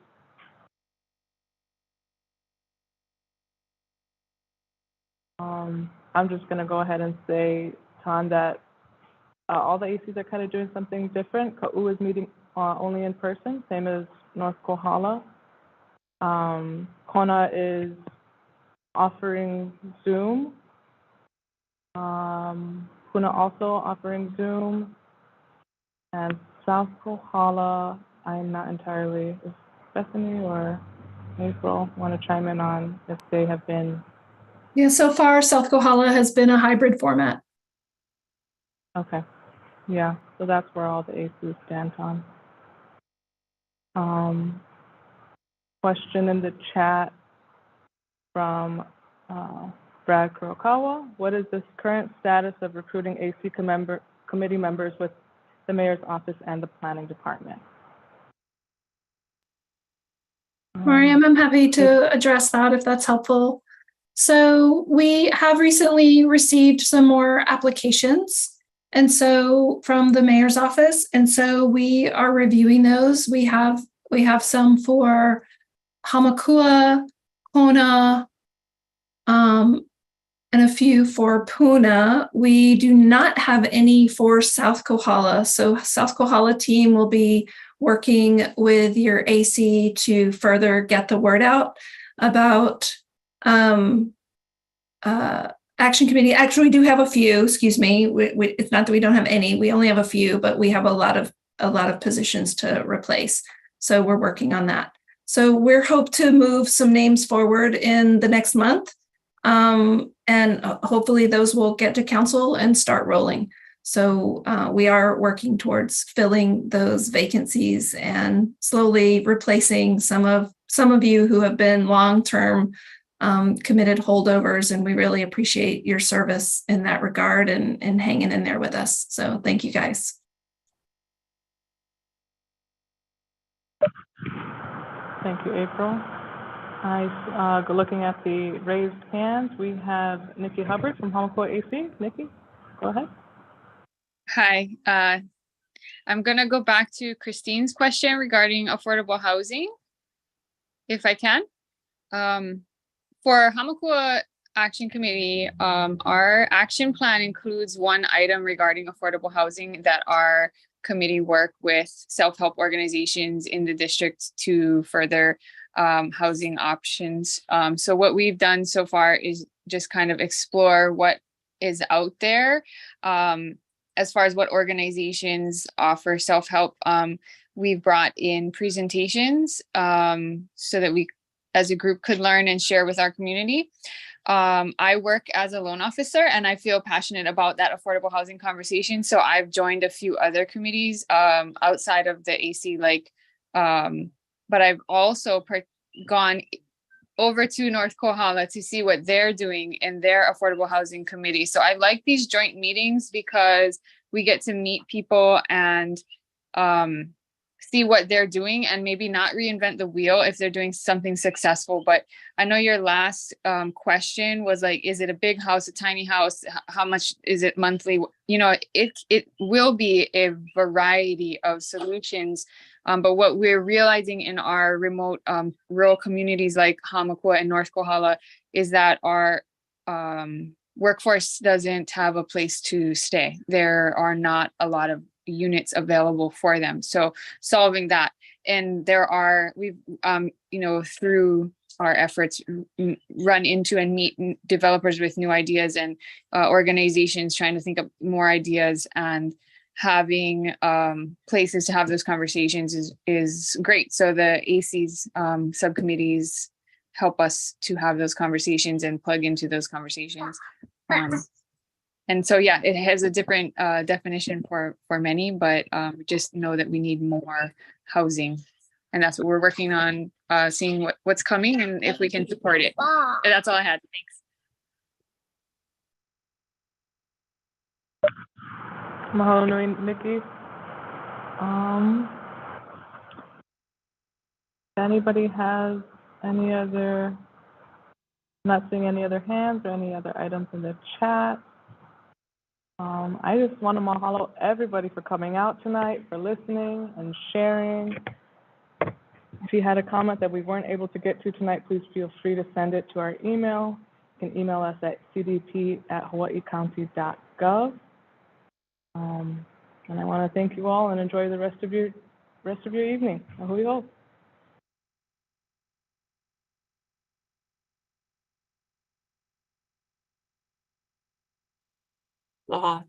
I'm just going to go ahead and say, Tom, that all the ACs are kind of doing something different. Ka'u is meeting only in person, same as North Kohala. Kona is offering Zoom. Puna also offering Zoom. And South Kohala, I'm not entirely, is Bethany or April want to chime in on if they have been? Yeah, so far South Kohala has been a hybrid format. Okay, yeah, so that's where all the ACs stand on. Question in the chat from Brad Kurokawa. What is the current status of recruiting AC committee members with the mayor's office and the planning department? Mariam, I'm happy to address that if that's helpful. So we have recently received some more applications. And so from the mayor's office. And so we are reviewing those. We have some for Hamakua, Kona, and a few for Puna. We do not have any for South Kohala. So South Kohala team will be working with your AC to further get the word out about Action Committee. Actually, we do have a few, excuse me. It's not that we don't have any, we only have a few, but we have a lot of positions to replace. So we're working on that. So we're hope to move some names forward in the next month. And hopefully those will get to council and start rolling. So we are working towards filling those vacancies and slowly replacing some of you who have been long-term committed holdovers, and we really appreciate your service in that regard and hanging in there with us. So thank you guys. Thank you, April. Looking at the raised hands, we have Nikki Hubbard from Hamakua AC. Nikki, go ahead. Hi, I'm gonna go back to Christine's question regarding affordable housing, if I can. For Hamakua Action Committee, our action plan includes one item regarding affordable housing that our committee work with self-help organizations in the district to further housing options. So what we've done so far is just kind of explore what is out there. As far as what organizations offer self-help, we've brought in presentations so that we as a group could learn and share with our community. I work as a loan officer and I feel passionate about that affordable housing conversation. So I've joined a few other committees outside of the AC, but I've also gone over to North Kohala to see what they're doing in their affordable housing committee. So I like these joint meetings because we get to meet people and see what they're doing and maybe not reinvent the wheel if they're doing something successful. But I know your last question was like, is it a big house, a tiny house? How much is it monthly? You know, it will be a variety of solutions. But what we're realizing in our remote rural communities like Hamakua and North Kohala is that our workforce doesn't have a place to stay. There are not a lot of units available for them. So solving that, and we've through our efforts run into and meet developers with new ideas and organizations trying to think of more ideas, and having places to have those conversations is great. So the AC's subcommittees help us to have those conversations and plug into those conversations. And so, yeah, it has a different definition for many, but just know that we need more housing. And that's what we're working on, seeing what's coming and if we can support it. And that's all I had. Thanks. Mahalo nui, Nikki. If anybody has any other, not seeing any other hands or any other items in the chat. I just want to mahalo everybody for coming out tonight, for listening and sharing. If you had a comment that we weren't able to get to tonight, please feel free to send it to our email. You can email us at cdp@hawaiicounty.gov. And I want to thank you all and enjoy the rest of your evening. Ahui ho. Aloha.